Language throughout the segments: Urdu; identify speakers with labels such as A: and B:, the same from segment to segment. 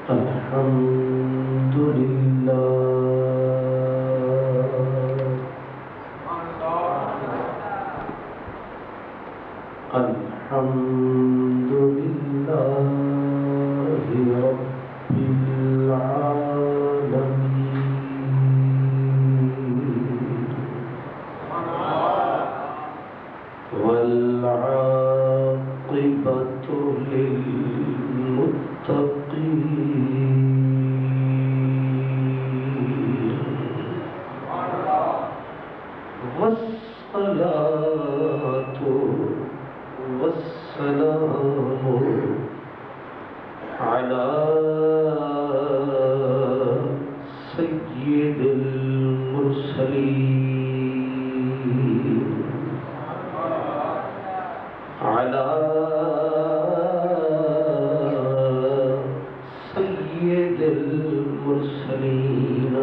A: الحمد لله الحمد لله رب العالمين والعاقبة للمتقين والصلاة والسلام على سيد المرسلين على سيد المرسلين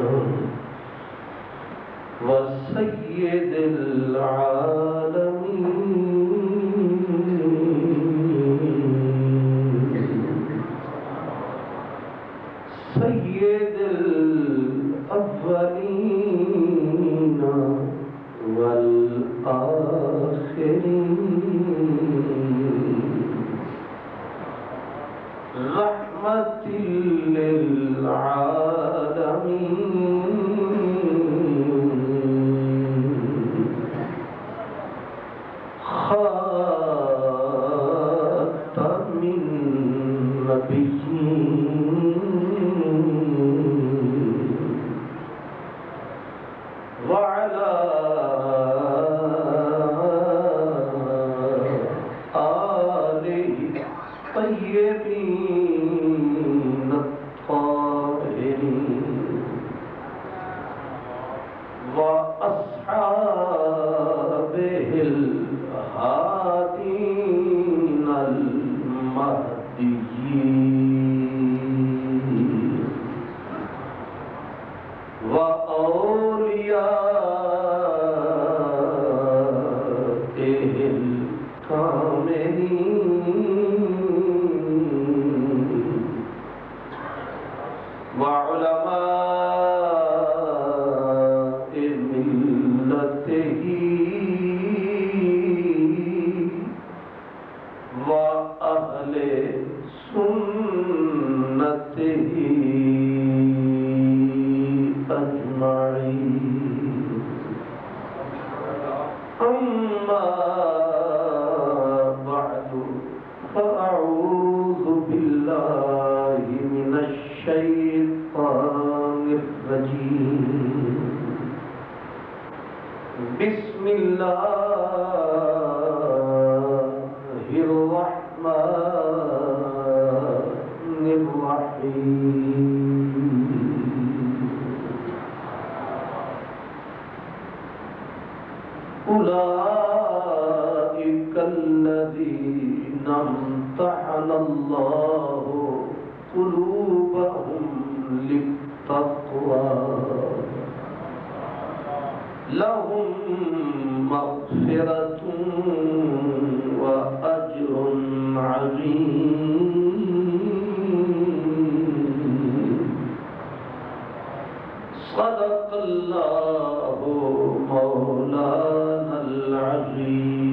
A: وسيد العالمين سيد الأولين والآخرين رحمة للعالمين خاتم النبيين وعلى آله الطيبين الطاهرين وأصحابه الهادين المهديين وأوليائه الكاملين وعلماء ملته وأهل سنته أجمعين أما بعد فأعوذ بالله من الشيطان الرجيم بسم الله الرحمن الرحيم أولئك الذين امتحن الله قلوبهم للتقوى لهم مغفرة وأجر عظيم صدق الله مولانا العظيم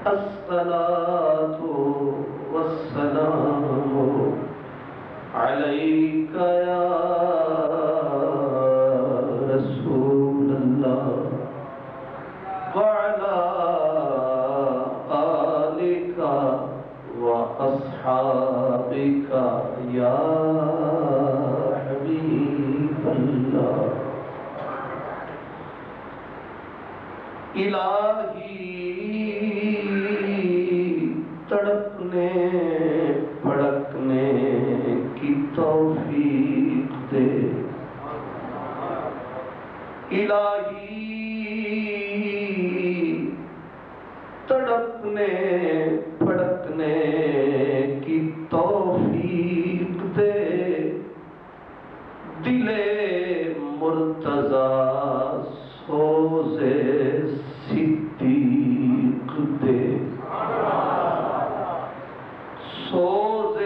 A: الصلاة والسلام عليك يا رسول الله وعلى آلك وأصحابك يا حبيب الله الہی تڑپنے پھڑکنے کی توفیق دے الہی تڑپنے پھڑکنے کی توفیق دے دل مرتضی سوز صدیق دے سوز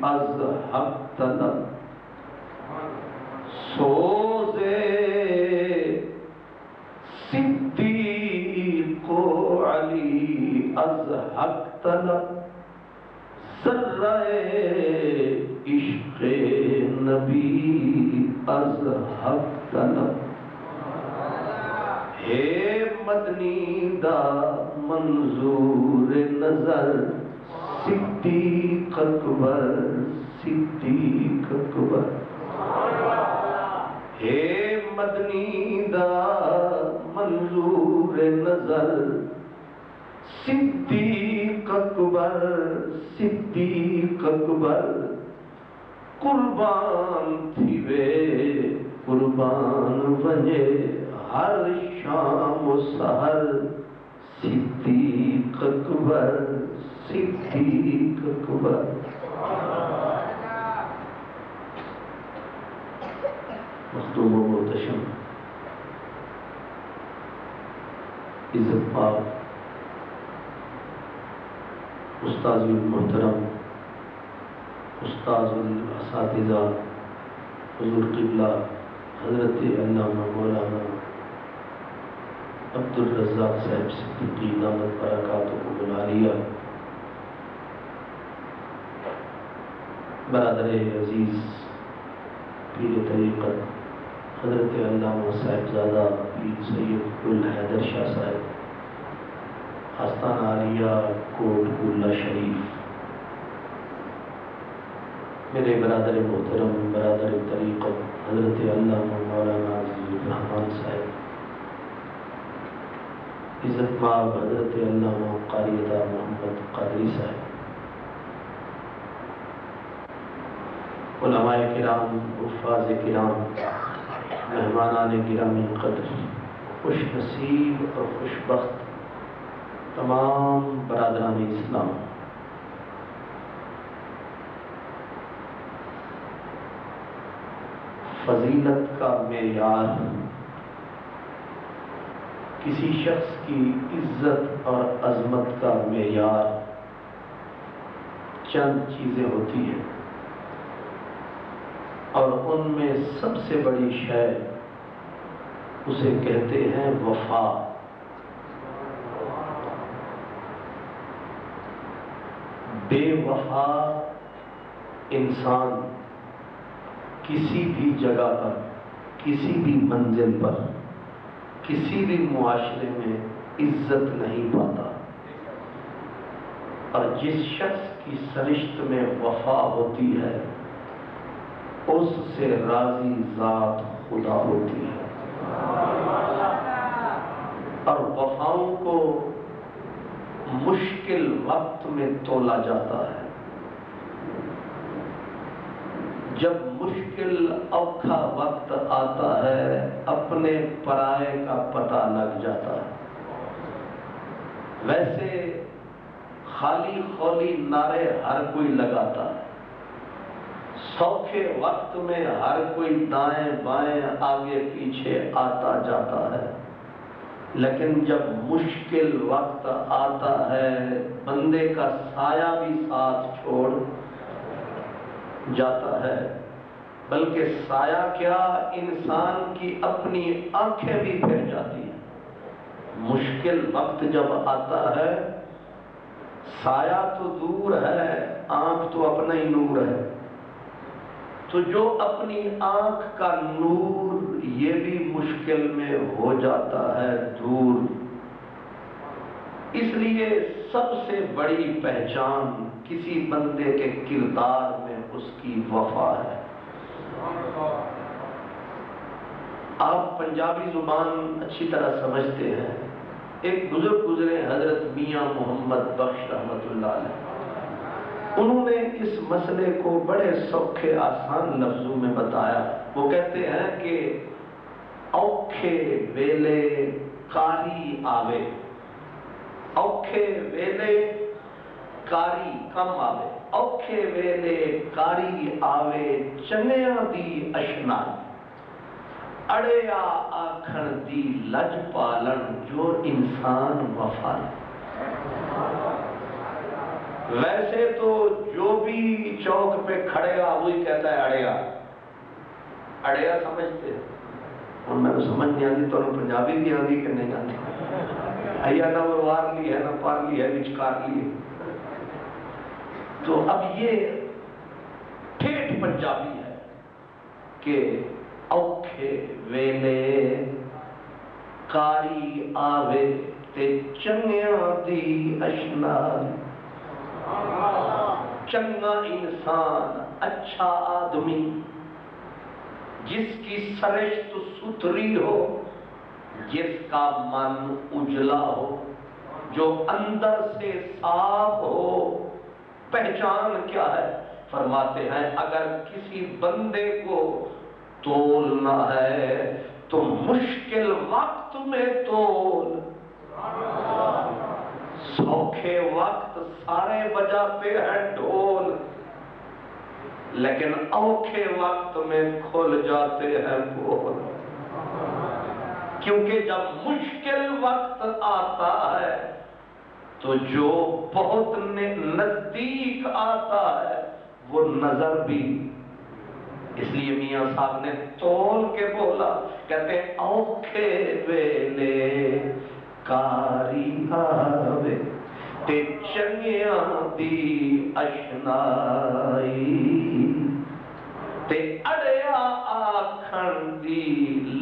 A: اذهبتنا سوز صدیق علی اذهبتنا ذرہ عشق نبی اذهبتنا ہے مدنی دا منظور نظر صدیق اکبر صدیق اکبر ہے مدنی دا منظور نظر صدیق اکبر صدیق اکبر قربان تھی وے قربان ونجے ہر شام و سحر صدیق اکبر صدیق اکبر مخدوم و محتشم عزت پاک استاذ المحترم استاذ الاساتذہ حضور قبلہ حضرت علامہ مولانا عبد الرزاق صاحب صدیقی دامت برکاتہ العالیہ، برادر عزیز پیر طریقت حضرت علامہ صاحبزادہ پیر سید گل حیدر شاہ صاحب آستانہ عالیہ کوٹ گلہ شریف، میرے برادر محترم برادر طریقت حضرت علامہ مولانا عزیز الرحمن صاحب، عزت مآب حضرت علامہ قاری محمد قادری صاحب، علماء کرام، حفاظ کرام، مہمانان گرامی قدر، خوش نصیب اور خوش بخت تمام برادران اسلام، فضیلت کا معیار کسی شخص کی عزت اور عظمت کا معیار چند چیزیں ہوتی ہیں، اور ان میں سب سے بڑی شے اسے کہتے ہیں وفا۔ بے وفا انسان کسی بھی جگہ پر، کسی بھی منزل پر، کسی بھی معاشرے میں عزت نہیں پاتا، اور جس شخص کی سرشت میں وفا ہوتی ہے اس سے راضی ذات خدا ہوتی ہے، اور وفاؤں کو مشکل وقت میں تولا جاتا ہے۔ جب مشکل اوکھا وقت آتا ہے اپنے پرائے کا پتہ لگ جاتا ہے۔ ویسے خالی خولی نعرے ہر کوئی لگاتا ہے، سوکھے وقت میں ہر کوئی دائیں بائیں آگے پیچھے آتا جاتا ہے، لیکن جب مشکل وقت آتا ہے بندے کا سایہ بھی ساتھ چھوڑ جاتا ہے، بلکہ سایہ کیا انسان کی اپنی آنکھیں بھی پھر جاتی ہیں۔ مشکل وقت جب آتا ہے سایہ تو دور ہے، آنکھ تو اپنا ہی نور ہے، تو جو اپنی آنکھ کا نور یہ بھی مشکل میں ہو جاتا ہے دور۔ اس لیے سب سے بڑی پہچان کسی بندے کے کردار میں اس کی وفا ہے۔ آپ پنجابی زبان اچھی طرح سمجھتے ہیں، ایک بزرگ گزرے حضرت میاں محمد بخش رحمت اللہ علیہ، انہوں نے اس مسئلے کو بڑے سوکھے آسان لفظوں میں بتایا۔ وہ کہتے ہیں کہ اوکھے ویلے کاری آوے، اوکھے ویلے کاری کم آوے، اوکھے ویلے کاری آوے چنگیاں دی اشنائی، اڑیا آکھن دی لج پالن جو انسان وفا۔ ویسے تو جو بھی چوک پہ کھڑے گا وہی کہتا ہے اڑیا، اڑیا سمجھتے ہیں؟ اور میں تو سمجھ نہیں آتی، تو پنجابی بھی آتی کہ نہیں آتی؟ آیا نہ وروار لی ہے نہ پار لی ہے وچکار لی ہے۔ تو اب یہ ٹھیٹھ پنجابی ہے کہ اوکھے ویلے کاری آوے تے چنگیاں دی اشنائی، چنگا انسان اچھا آدمی جس کی سرشت ستھری ہو، جس کا من اجلا ہو، جو اندر سے صاف ہو۔ پہچان کیا ہے؟ فرماتے ہیں اگر کسی بندے کو تولنا ہے تو مشکل وقت میں تول، سوکھے وقت سارے بجاتے ہیں ڈھول، لیکن اوکھے وقت میں کھل جاتے ہیں بول۔ کیونکہ جب مشکل وقت آتا ہے تو جو بہت نزدیک آتا ہے وہ نظر بھی، اس لیے میاں صاحب نے تول کے بولا، کہتے ہیں اوکھے ویلے کاری آوے تے چنگیاں دی اشنائی، تے اڑیا آکھن دی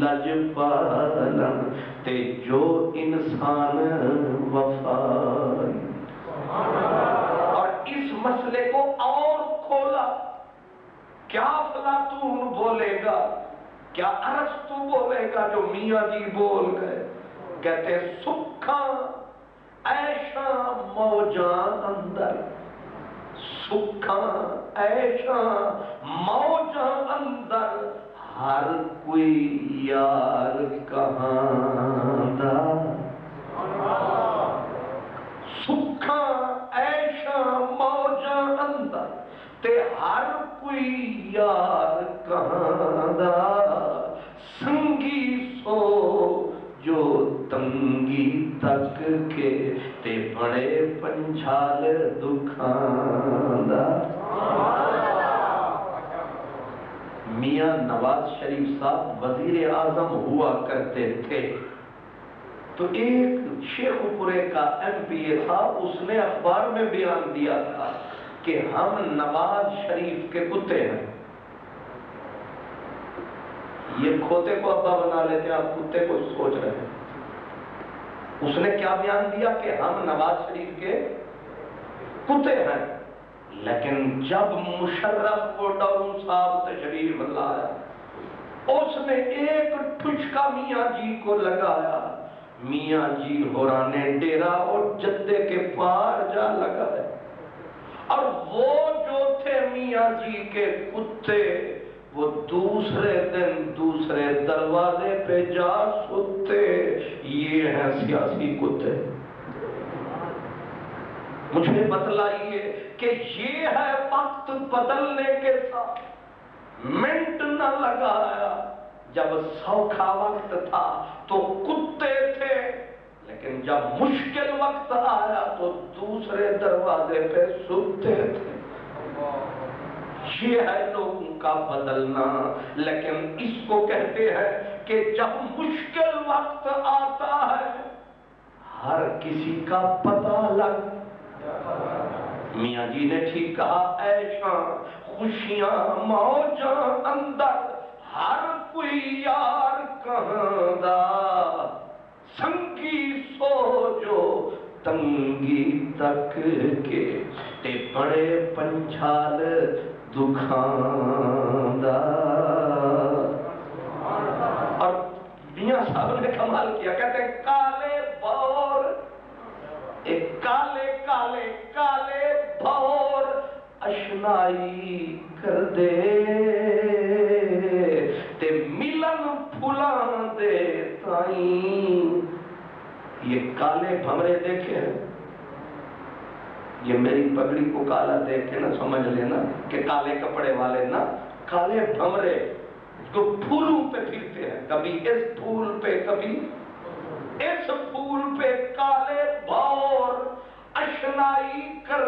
A: لج پالن تے جو انسان وفائی۔ اور اس مسئلے کو اور کھولا، کیا افلاطون بولے گا، کیا ارسطو بولے گا جو میاں جی بول گئے؟ کہتے سکھاں ایشاں موجاں اندر، سکھاں ایشاں موجاں اندر، ہر کوئی یار کہاں دا، سکھاں ایشاں موجاں اندر تے ہر کوئی یار کہاں دا، سنگی سو جو تنگی تک کے تے بڑے پنجھال دکھاں دا۔ میاں نواز شریف صاحب وزیر اعظم ہوا کرتے تھے، تو ایک شیخ پورے کا ایم پی اے تھا، اس نے اخبار میں بیان دیا تھا کہ ہم نواز شریف کے کتے ہیں۔ یہ کھوتے کو ابا بنا لیتے ہیں، آپ کتے کو سوچ رہے ہیں۔ اس نے کیا بیان دیا کہ ہم نواز شریف کے کتے ہیں، لیکن جب مشرف کو ڈوروں صاحب تشریف لایا، اس نے ایک ٹھچکا میاں جی کو لگایا، میاں جی ہورانے ڈیرا اور جدے کے پار جا لگا ہے، اور وہ جو تھے میاں جی کے کتے وہ دوسرے دن دوسرے دروازے پہ جا سوتے۔ یہ ہیں سیاسی کتے۔ مجھے بتلائیے کہ یہ ہے وقت بدلنے کے ساتھ، منٹ نہ لگایا۔ جب سوکھا وقت تھا تو کتے تھے، لیکن جب مشکل وقت آیا تو دوسرے دروازے پہ سوتے تھے۔ یہ ہے لوگوں کا بدلنا، لیکن اس کو کہتے ہیں کہ جب مشکل وقت آتا ہے ہر کسی کا پتہ لگ۔ میاں جی نے ٹھیک کہا، ایشاں خوشیاں موجاں اندر، ہر کوئی یار کہاں دا، سنگی سو جو تنگی تک کے تے بڑے پنجھال دکھاں دا۔ اور میاں صاحب نے کمال کیا، کہتے ہیں کالے بور، ایک کالے کالے کالے بور اشنائی کر دے تے ملن پھلاں دے تائیں۔ یہ کالے بھمرے دیکھے ہیں، یہ میری پگڑی کو کالا دیکھ کے نہ سمجھ لینا کہ کالے کپڑے والے، نہ، کالے بھمرے جو پھولوں پہ پھرتے ہیں، کبھی اس پھول پہ کبھی اس پھول پہ، کالے بھور اشنائی کر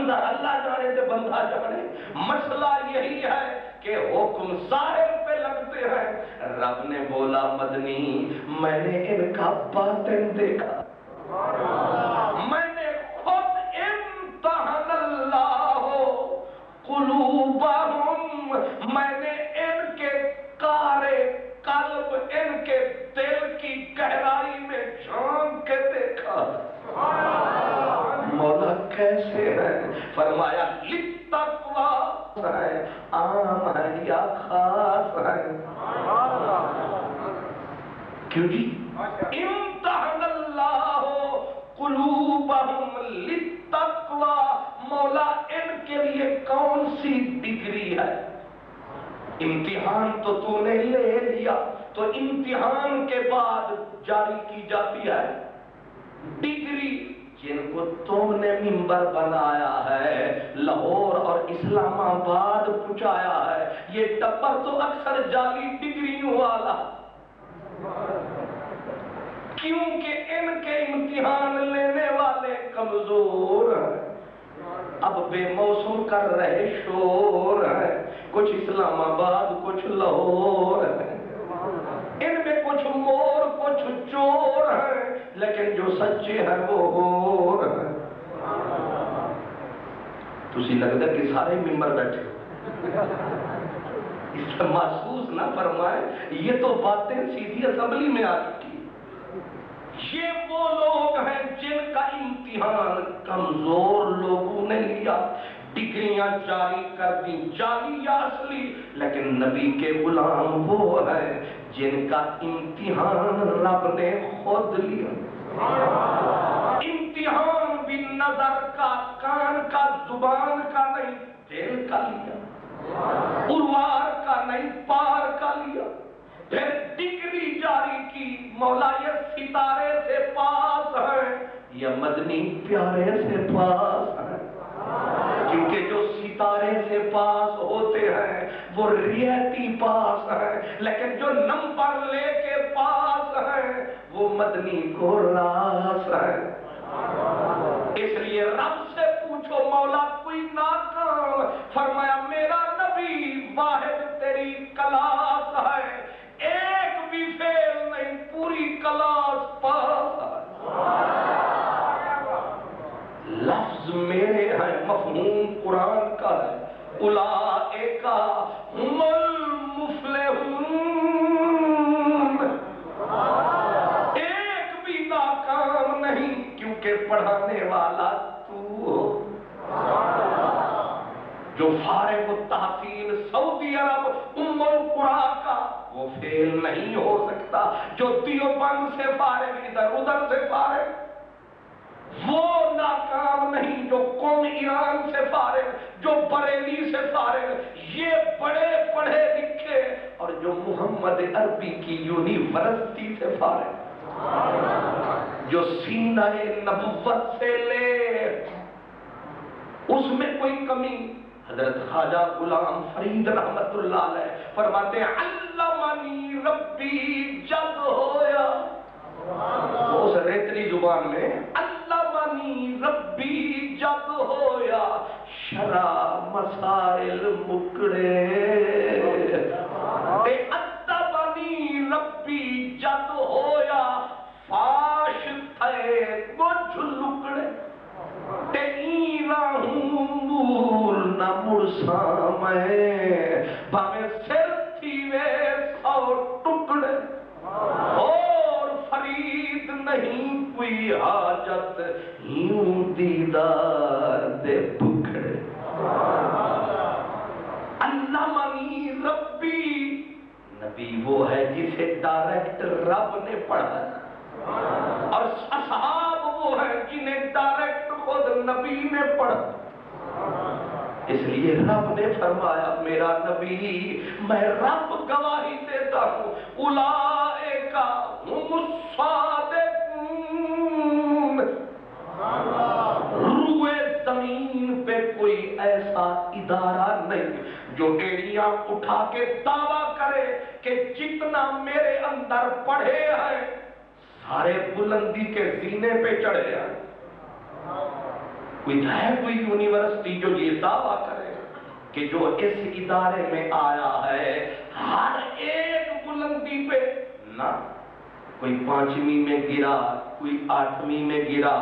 A: اندر اللہ جانے سے بندہ جانے. مسئلہ یہی ہے کہ حکم ظاہر پہ لگتے ہیں. رب نے بولا مدنی میں نے ان کا باطن دیکھا, میں نے خود امتحان اللہ قلوبہم, میں نے ان کے کارے قلب, ان کے دل کی گہرائی میں جھانک کے دیکھا. مولا کیسے ہے؟ فرمایا للتقوی ہے, عام ہے یا خاص ہے؟ کیوں جی؟ امتحان اللہ قلوبہم للتقوی, مولا ان کے لیے کون سی ڈگری ہے؟ امتحان تو نے لے لیا, تو امتحان کے بعد جاری کی جاتی ہے ڈگری. جن کو تم نے منبر بنایا ہے, لاہور اور اسلام آباد پہنچایا ہے, یہ ٹبر تو اکثر جعلی ڈگریوں والا, کیونکہ ان کے امتحان لینے والے کمزور ہیں. اب بے موسم کر رہے شور ہے, کچھ اسلام آباد کچھ لاہور ہے, ان میں کچھ مور کچھ چور ہیں, لیکن جو سچے ہیں وہ ہور ہیں. تسی لگتا ہے کہ سارے ممبر بیٹھے ہو, اس سے محسوس نہ فرمائے یہ تو باتیں سیدھی اسمبلی میں آ چکی. یہ وہ لوگ ہیں جن کا امتحان کمزور لوگوں نے لیا, ڈگریاں جاری کر دی جعلی یا اصلی. لیکن نبی کے غلام وہ ہیں جن کا امتحان رب نے خود لیا. امتحان بھی نظر کا, کان کا, زبان کا نہیں, دل کا لیا. اروار کا نہیں, پار کا لیا. پھر ڈگری جاری کی, مولا یہ ستارے سے پاس ہے یا مدنی پیارے سے پاس ہے. کیونکہ جو ستارے سے پاس ہوتے ہیں وہ ریتی پاس ہیں, لیکن جو نمبر لے کے پاس ہیں وہ مدنی کو راس ہے. اس لیے رب سے پوچھو مولا کوئی ناکام, فرمایا میرا نبی واحد تیری کلاس ہے, ایک بھی فیل نہیں, پوری کلاس پاس ہے. لفظ میرے ہیں, مفہوم قرآن کا ہے. اولئک هم المفلحون, ایک بھی ناکام نہیں, کیونکہ پڑھانے والا تو ہو. جو فارغ التحصیل سعودی عرب ام القرآ کا, وہ فیل نہیں ہو سکتا. جو دیوبند سے فارغ, ادھر ادھر سے فارغ, وہ ناکام نہیں. جو قوم ایران سے فارغ, جو بریلی سے فارغ, یہ بڑے پڑھے لکھے, اور جو محمد عربی کی یونیورسٹی سے فارغ, جو سینہ نبوت سے لے, اس میں کوئی کمی. حضرت خواجہ غلام فرید رحمت اللہ علیہ فرماتے ہیں علمنی ربی جب ہویا, اس ریتلی زبان میں علمنی ربی جب ہویا, شرع مسائل مکڑے, ادبنی ربی جب ہویا, فاش تھے وہ جھلکڑے, نہ مرسا میں بھاوے سر تھی وے 100 ٹکڑے, اور فرید نہیں کوئی حاجت یوں دیدار دے بکھڑے. علمنی ربی, نبی وہ ہے جسے ڈائریکٹ رب نے پڑھا, اور اصحاب وہ ہیں جنہیں ڈائریکٹ خود نبی نے پڑھا. اس لیے رب نے فرمایا میرا نبی, میں رب گواہی دیتا ہوں, اولئک هم الصادقون. روئے زمین پہ کوئی ایسا ادارہ نہیں جو ایڑیاں اٹھا کے دعویٰ کرے کہ جتنا میرے اندر پڑھے ہیں سارے بلندی کے زینے پہ چڑھے ہیں. کوئی ہے کوئی یونیورسٹی جو یہ دعویٰ کرے کہ جو اس ادارے میں آیا ہے ہر ایک بلندی پہ نہ کوئی 5ویں میں گرا، کوئی 8ویں میں گرا،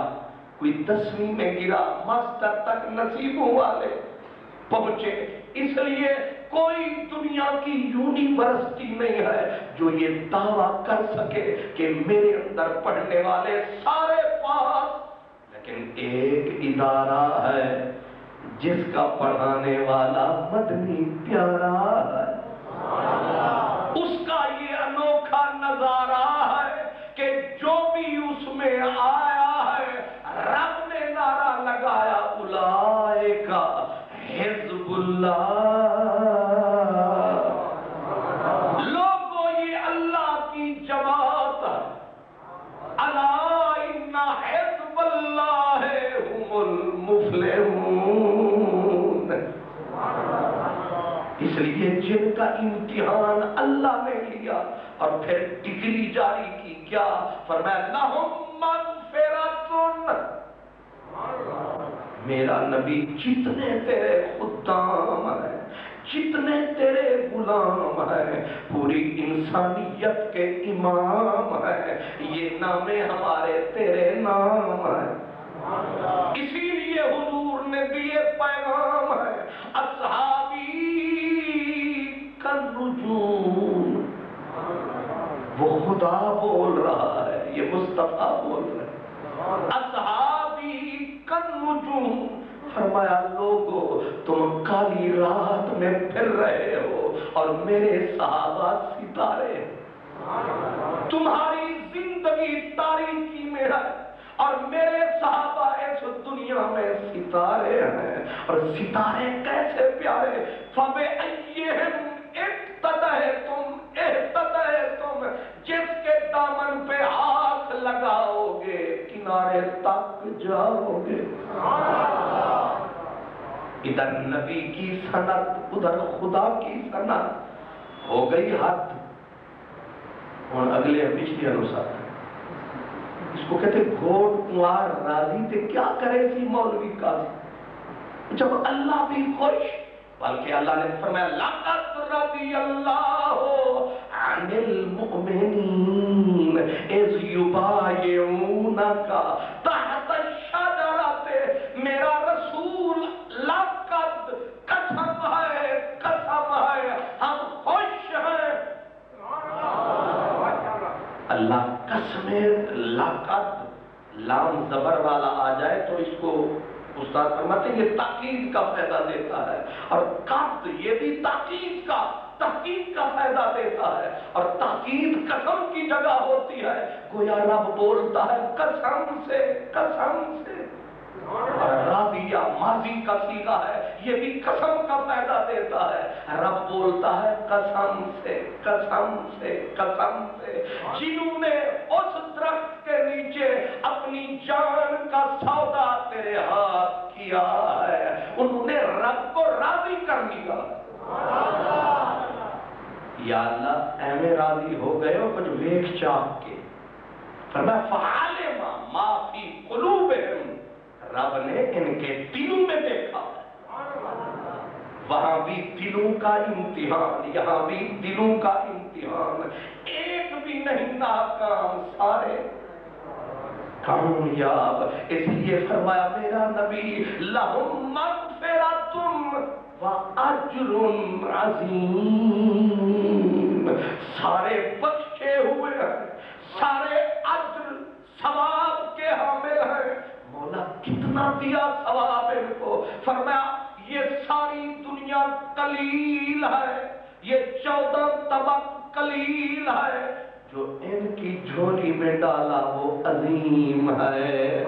A: کوئی 10ویں میں گرا، ماسٹر تک نصیبوں والے پہنچے. اس لیے کوئی دنیا کی یونیورسٹی نہیں ہے جو یہ دعویٰ کر سکے کہ میرے اندر پڑھنے والے سارے پاس. لیکن ایک ادارہ ہے جس کا پڑھانے والا مدنی پیارا ہے. اس کا یہ انوکھا نظارہ ہے کہ جو بھی اس میں آیا ہے رب نے نعرہ لگایا اولئک حزب اللہ. لوگوں یہ اللہ کی جماعت ہے. الا ان حزب اللہ هم المفلحون. اس لیے جن کا امتحان اللہ نے لیا اور پھر ڈگری جاری کی، کیا فرمایا لہم مغفرۃ. میرا نبی جتنے تیرے خدام ہیں، جتنے تیرے غلام ہیں، پوری انسانیت کے امام ہیں، یہ نام ہمارے تیرے نام ہیں. اسی لیے حضور نے دیے پیغام ہے اصحابی کالنجوم. وہ خدا بول رہا ہے، یہ مصطفیٰ بول رہے ہیں. اصحابی کالنجوم. فرمایا لوگو تم کالی رات میں پھر رہے ہو اور میرے صحابہ ستارے ہیں. تمہاری زندگی تاریکی میں ہے اور میرے صحابہ اس دنیا میں ستارے ہیں. اور ستارے کیسے پیارے. فَبِأَيِّهِمْ اقتدیتم اہتدیتم. جس کے دامن پہ ہاتھ لگاؤ گے کنارے تک جاؤ گے. ادھر نبی کی سنت ادھر خدا کی سنت ہو گئی حد. اور اگلے پچھلے انوسار اس کو کہتے گھوڑ کنوار راضی تے کیا کرے سی مولوی قاضی. جب اللہ بھی خوش، بلکہ اللہ نے فرمایا لقد رضی اللہ عن المؤمنین اذ یبایعونک تحت الشجرۃ. میرا رسول لقد قسم ہے ہم خوش ہیں. اللہ قسم لقد لام زبر والا آ جائے تو اس کو استاد فرماتے ہیں یہ تاکید کا فائدہ دیتا ہے، اور قد یہ بھی تاکید کا تحقیق کا فائدہ دیتا ہے. اور تاکید قسم کی جگہ ہوتی ہے. گویا رب بولتا ہے قسم سے قسم سے. اور راضیہ ماضی کا صیغہ ہے، یہ بھی قسم کا فائدہ دیتا ہے. رب بولتا ہے قسم سے قسم سے قسم سے. جنہوں نے اس درخت کے نیچے اپنی جان کا سودا تیرے ہاتھ کیا ہے انہوں نے رب کو راضی کر لیا. یا اللہ ایویں راضی ہو گئے ہو کچھ ویکھ چاک کے. فرمایا فعلم ما فی قلوبہم. رب نے ان کے دلوں میں دیکھا. وہاں بھی دلوں کا امتحان، یہاں بھی دلوں کا امتحان. ایک بھی نہیں ناکام، سارے کامیاب. اس لیے فرمایا میرا نبی لہم مغفرۃ وَأَجْرٌ عَظِيمٌ. سارے بخشے ہوئے ہیں، سارے اجر ثواب کے حامل ہیں. مولا کتنا دیا ثواب ان کو. فرمایا یہ ساری دنیا قلیل ہے، یہ 14 طبق قلیل ہے، جو ان کی جھولی میں ڈالا وہ عظیم ہے.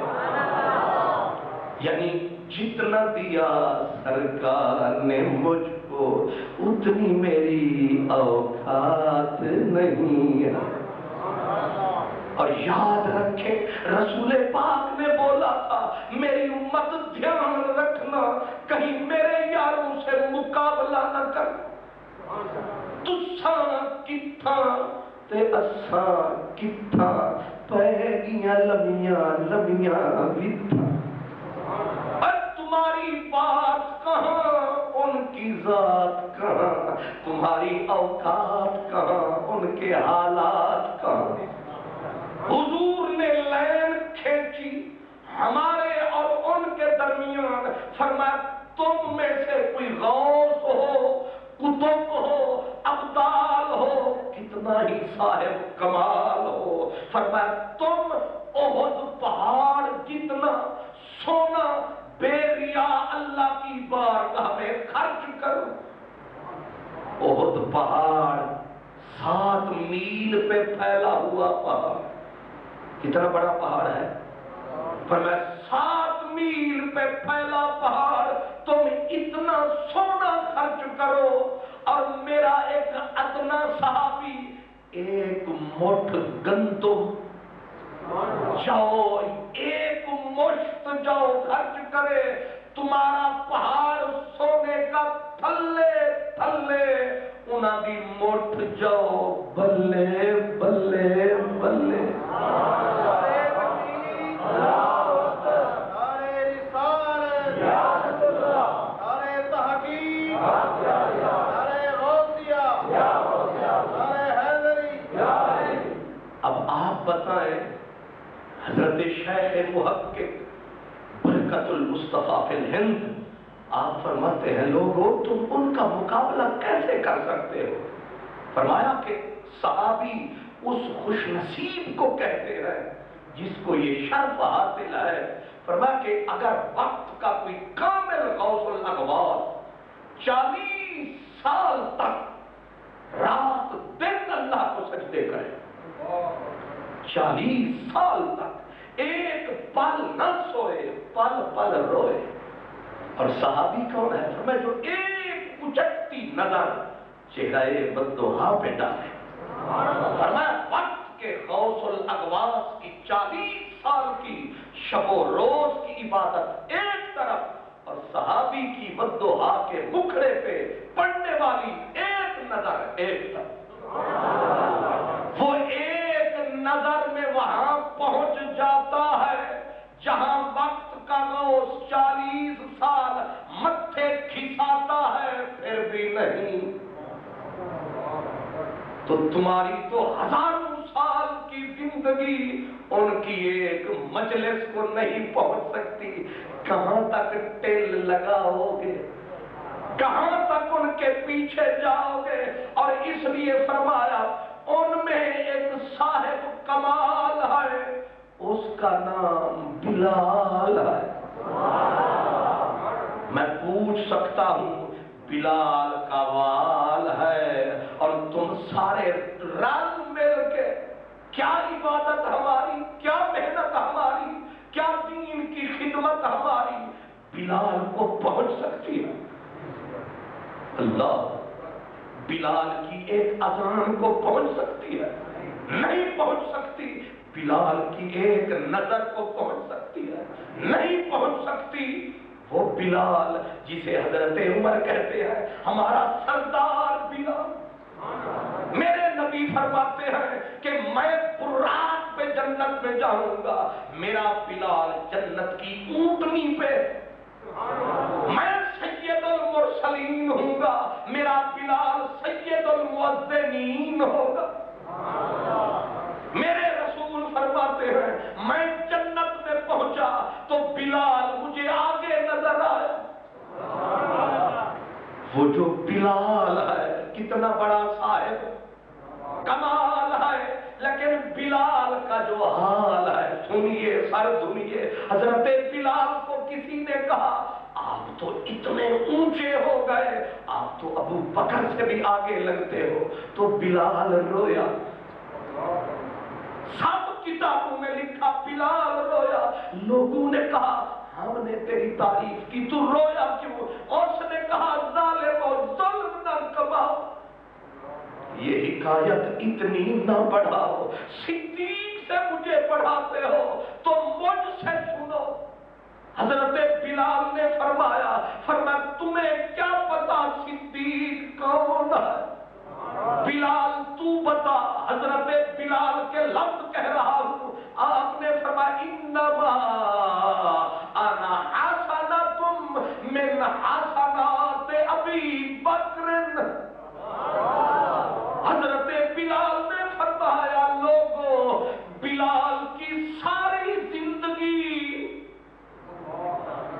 A: یعنی جتنا دیا سرکار نے مجھ کو اتنی میری اوقات نہیں ہے. اور یاد رکھے رسول پاک نے بولا تھا میری امت دھیان رکھنا کہیں میرے یاروں سے مقابلہ نہ کر. تساں کتھاں تے اساں کتھاں پہ گیاں لمیاں لمیاں وتھاں. ذات کہاں، تمہاری اوقات کہاں، ان کے حالات کہاں۔ حضور نے لین کھینچی ہمارے اور ان کے درمیان، فرمایا تم میں سے کوئی غوث ہو، قطب ہو، ابدال ہو، کتنا ہی صاحب کمال ہو، فرمایا تم احد پہاڑ جتنا سونا بے ریا اللہ کی بارگاہ میں خرچ کرو۔ احد پہاڑ 7 میل پہ پھیلا ہوا پہاڑ، کتنا بڑا پہاڑ ہے، فرمایا 7 میل پہ پھیلا پہاڑ، تم اتنا سونا خرچ کرو اور میرا ایک ادنا صحابی ایک مٹھ گندم جاؤ، ایک مشت جاؤ خرچ کرے، تمہارا پہاڑ سونے کا تھلے تھلے، انہاں دی مٹھ جاؤ بلے بلے بلے۔ اب آپ بتائیں، حضرت شیخ محقق برکت المصطفیٰ فی الہند آپ فرماتے ہیں لوگو تم ان کا مقابلہ کیسے کر سکتے ہو؟ فرمایا کہ صحابی اس خوش نصیب کو کہتے ہیں جس کو یہ شرف حاصل ہے، فرمایا کہ اگر وقت کا کوئی کامل غوث الاغواث 40 سال تک رات دن اللہ کو سجدے کرے، 40 سال تک ایک پل نہ سوئے، پل پل روئے، اور صحابی کون ہے؟ فرمایا جو ایک اچکتی نظر چہرہ بدوہا پہ ڈالے، فرمایا وقت کے غوث الاغواث کی 40 سال کی شب و روز کی عبادت ایک طرف، اور صحابی کی بدوہا کے مکھڑے پہ پڑنے والی ایک نظر ایک طرف۔ وہ ایک نظر میں وہاں پہنچ جاتا ہے جہاں وقت کا غوث 40 سال متھے کھساتا ہے پھر بھی نہیں، تو تمہاری تو ہزاروں سال کی زندگی ان کی ایک مجلس کو نہیں پہنچ سکتی۔ کہاں تک ٹیل لگاؤ گے، کہاں تک ان کے پیچھے جاؤ گے؟ اور اس لیے فرمایا ان میں ایک صاحب کمال ہے، اس کا نام بلال ہے۔ میں پوچھ سکتا ہوں بلال کا وال ہے اور تم سارے رل مل کے کیا عبادت ہماری، کیا محنت ہماری، کیا دین کی خدمت ہماری بلال کو پہنچ سکتی ہے؟ اللہ بلال کی ایک اذان کو پہنچ سکتی ہے؟ نہیں پہنچ سکتی۔ بلال کی ایک نظر کو پہنچ سکتی ہے؟ نہیں پہنچ سکتی۔ وہ بلال جسے حضرت عمر کہتے ہیں ہمارا سردار بلال، میرے نبی فرماتے ہیں کہ میں برات پہ جنت میں جاؤں گا، میرا بلال جنت کی اونٹنی پہ، میں سید المرسلین ہوں گا، میرا بلال سید المؤذنین ہوگا۔ میرے رسول فرماتے ہیں میں جنت میں پہنچا تو بلال مجھے آگے نظر آیا۔ وہ جو بلال ہے کتنا بڑا صاحب کمال ہے، لیکن بلال کا جو حال ہے سنیے، سر دھنیے۔ حضرت بلال کو کسی نے کہا آپ تو اتنے اونچے ہو گئے، آپ تو ابو بکر سے بھی آگے لگتے ہو، تو بلال رویا۔ سب کتابوں میں لکھا بلال رویا۔ لوگوں نے کہا ہم نے تیری تعریف کی، تو رویا کیوں؟ اس نے کہا ظالم و ظلم نہ کماؤ، یہ حکایت اتنی نہ بڑھاؤ، صدیق سے مجھے پڑھاتے ہو تو مجھ سے سنو۔ حضرت بلال نے فرمایا تمہیں کیا پتا صدیق کون ہے؟ بلال تو بتا۔ حضرت بلال کے لفظ کہہ رہا ہوں، آپ نے فرمایا انما انا حسنۃ من حسنات ابی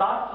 A: 10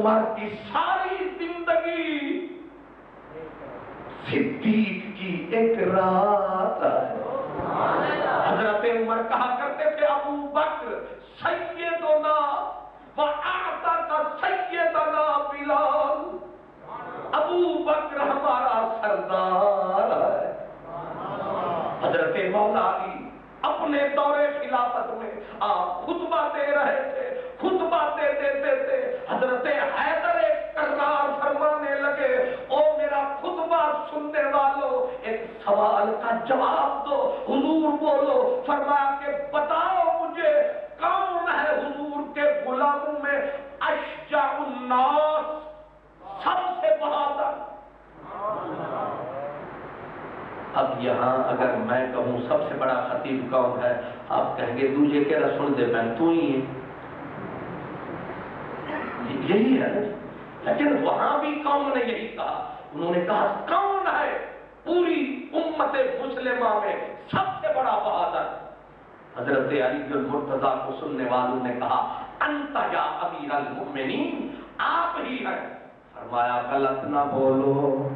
A: عمر کی ساری زندگی صدیق کی ایک رات ہے۔ حضرت عمر کہا کرتے تھے ابو بکر سیدنا و اعتق سیدنا بلال، ابو بکر ہمارا سردار ہے۔ حضرت مولا علی اپنے دور خلافت میں آپ خطبہ دے رہے تھے، خطبہ دیتے دیتے حضرت حیدر کرار فرمانے لگے، او میرا خطبہ سننے والوں ایک سوال کا جواب دو۔ حضور بولو، فرمایا کہ بتاؤ مجھے کون ہے حضور کے غلاموں میں اشجع الناس، سب سے بہادر؟ اب یہاں اگر میں کہوں سب سے بڑا خطیب کون ہے، آپ کہیں گے دوجے کے رسول دے میں تو ہی ہے، یہی ہے۔ لیکن وہاں بھی قوم نے یہی کہا، انہوں نے کہا کون ہے پوری امت مسلمہ میں سب سے بڑا بہادر؟ حضرت علی المرتضیٰ کو سننے والوں نے کہا انت یا امیر المؤمنین، آپ ہی ہیں۔ فرمایا غلط نہ بولو،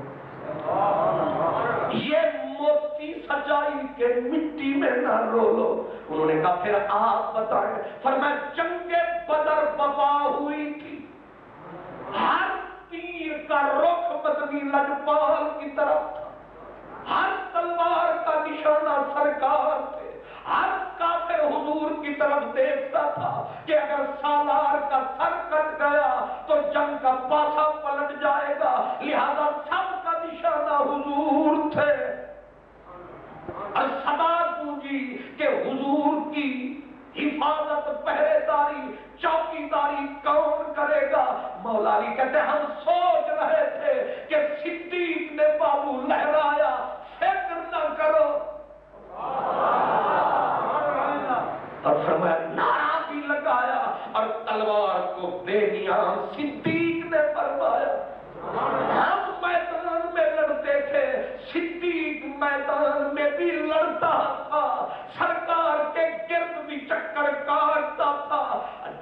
A: یہ موتی سجائی کے مٹی میں نہ رولو۔ انہوں نے کہا پھر آپ بتائیں۔ فرمایا جنگ بدر وبا ہوئی تھی، ہر تیر کا رخ مدنی لجپال کی طرف تھا، ہر تلوار کا نشانہ سرکار تھے، ہر کافر حضور کی طرف دیکھتا تھا کہ اگر سالار کا سر کٹ گیا تو جنگ کا پاسا پلٹ جائے گا، لہذا سب کا نشانہ حضور تھے۔ اور صدا گونجی کہ حضور کی حفاظت، پہرے داری، چوکی داری کون کرے گا؟ مولا علی کہتے ہم سوچ رہے تھے کہ صدیق نے بابو لہرایا، فکر نہ کرو، اور فرمایا نعرہ بھی لگایا اور تلوار کو بے نیام صدیق نے فرمایا۔ ہم میدان میں لڑتے تھے، صدیق میدان میں بھی لڑتا تھا، سرکار کے گرد بھی چکر کاٹتا تھا،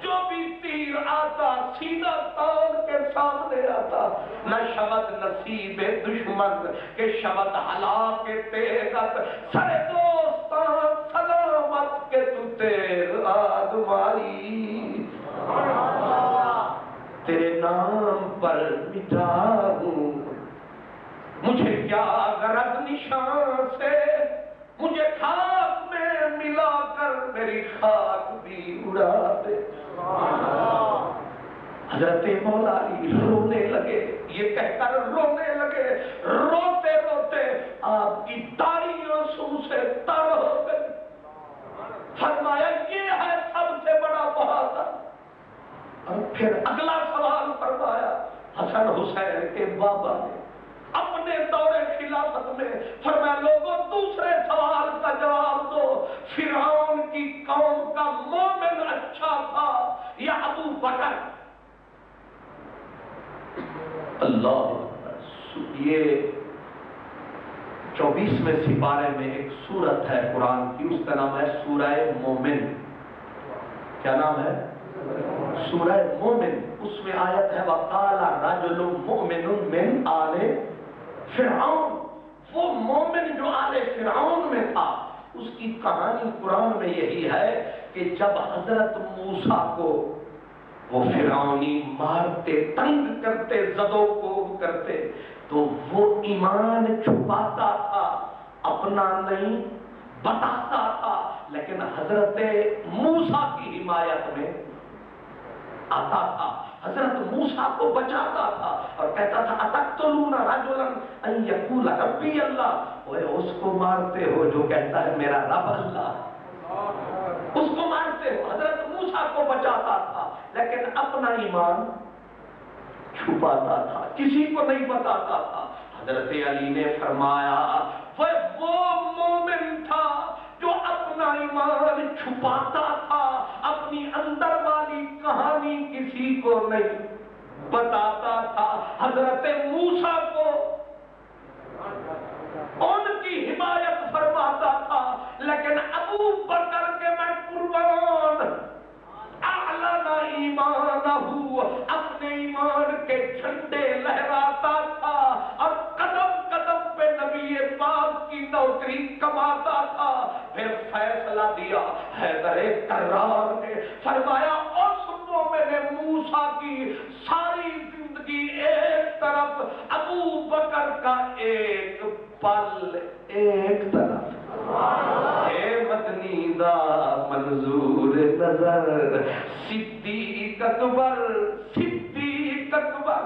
A: جو بھی تیر آتا سیدھا تان کے سامنے آتا۔ نہ شبد نصیب دشمن کہ شبد ہلاک تیغت، سر دوستان سلامت کے تو تیر آدمائی، تیرے نام پر مٹا ہوں، مجھے کیا غرض نشان سے، مجھے خاک میں ملا کر میری خاک بھی اڑا دے۔ حضرت مولا علی رونے لگے، یہ کہہ کر رونے لگے، روتے روتے آپ کی داڑھی آنسو سے تر ہو گئی۔ فرمایا یہ ہے سب سے بڑا بہادر۔ اور پھر اگلا سوال فرمایا حسن حسین کے بابا نے اپنے دور خلافت میں، فرمایا لوگوں دوسرے سوال کا جواب دو، فرعون کی قوم کا مومن اچھا تھا یا ابو بکر؟ اللہ، یہ 24ویں سپارے میں ایک سورت ہے قرآن کی، اس کا نام ہے سورہ مومن۔ کیا نام ہے؟ سورہ مومن۔ اس میں آیت ہے وَقَالَ رَجُلٌ مُؤْمِنٌ مِّنْ آلِ فرعون۔ وہ مومن جو آل فرعون میں تھا، اس کی کہانی قرآن میں یہی ہے کہ جب حضرت موسیٰ کو وہ فرعونی مارتے، تنگ کرتے، زدو کوب کرتے، تو وہ ایمان چھپاتا تھا، اپنا نہیں بتاتا تھا، لیکن حضرت موسیٰ کی حمایت میں آتا تھا، حضرت موسیٰ کو بچاتا تھا اور کہتا تھا اَتَقْتُلُونَ رَجُلًا أَن يَقُولَ رَبِّيَ اللَّهُ، اوے اس کو مارتے ہو جو کہتا ہے میرا رب اللہ، اس کو مارتے ہو۔ حضرت موسیٰ کو بچاتا تھا لیکن اپنا ایمان چھپاتا تھا، کسی کو نہیں بتاتا تھا۔ حضرت علی نے فرمایا وہ مومن تھا جو اپنا ایمان چھپاتا تھا، اپنی اندر والی کہانی کسی کو نہیں بتاتا تھا۔ حضرت موسیٰ کو ان کی حمایت فرماتا تھا، لیکن ابو بکر کے میں قربان اعلن ایمانہ، اپنے ایمان کے جھنڈے لہراتا تھا اور قدم قدم پہ نبی پاک کی نوکری کماتا تھا۔ پھر فیصلہ دیا حیدر کرار نے، فرمایا اس مومن موسیٰ کی ساری زندگی ایک طرف، ابو بکر کا ایک پل ایک طرف۔ اے مدنی دا منظور نظر، صدیق اکبر، صدیق اکبر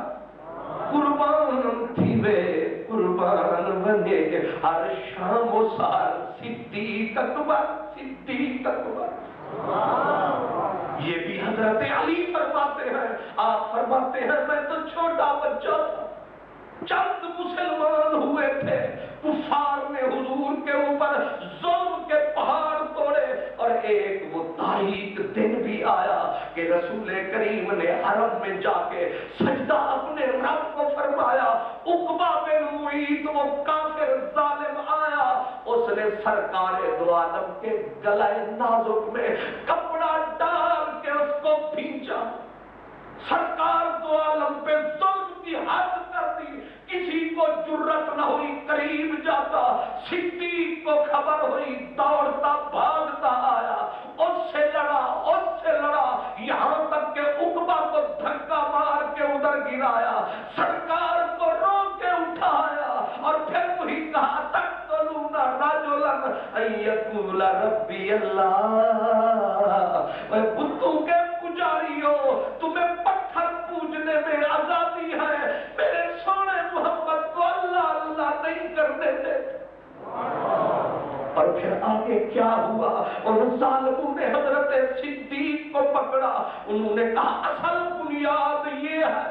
A: قربان تھی وے قربان بنے، ہر شام و سار صدیق اکبر، صدیق اکبر۔ یہ بھی حضرت علی فرماتے ہیں، آپ فرماتے ہیں میں تو چھوٹا بچہ تھا، چند مسلمان ہوئے تھے، کفار نے حضور کے اوپر ظلم کے پہاڑ توڑے، اور ایک وہ تاریک دن بھی آیا کہ رسول کریم نے حرم میں جا کے سجدہ اپنے رب کو فرمایا۔ عقبہ بن معیط وہ کافر ظالم آیا، اس نے سرکار دو عالم کے گلے نازک میں کپڑا ڈال کے اس کو بھینچا، سرکار دو عالم پہ ظلم کی حد کر دی، کسی کو جرت نہ ہوئی قریب جاتا، صدیق کو خبر ہوئی دوڑتا بھاگتا آیا، اس سے لڑا یہاں تک کہ عقبہ کو دھکا مار کے ادھر گرایا، سرکار کو رو کے اٹھایا اور پھر وہی کہا تقتلون رجلا ان یقول ربی اللہ، اے بتوں کے پجاریوں تمہیں پتھر پوجنے میں آزادی ہے، میرے سونے محمد کو اللہ اللہ نہیں کرنے دیتے۔ اور پھر آگے کیا ہوا؟ ان ظالموں نے حضرت صدیق کو پکڑا، انہوں نے کہا اصل بنیاد یہ ہے،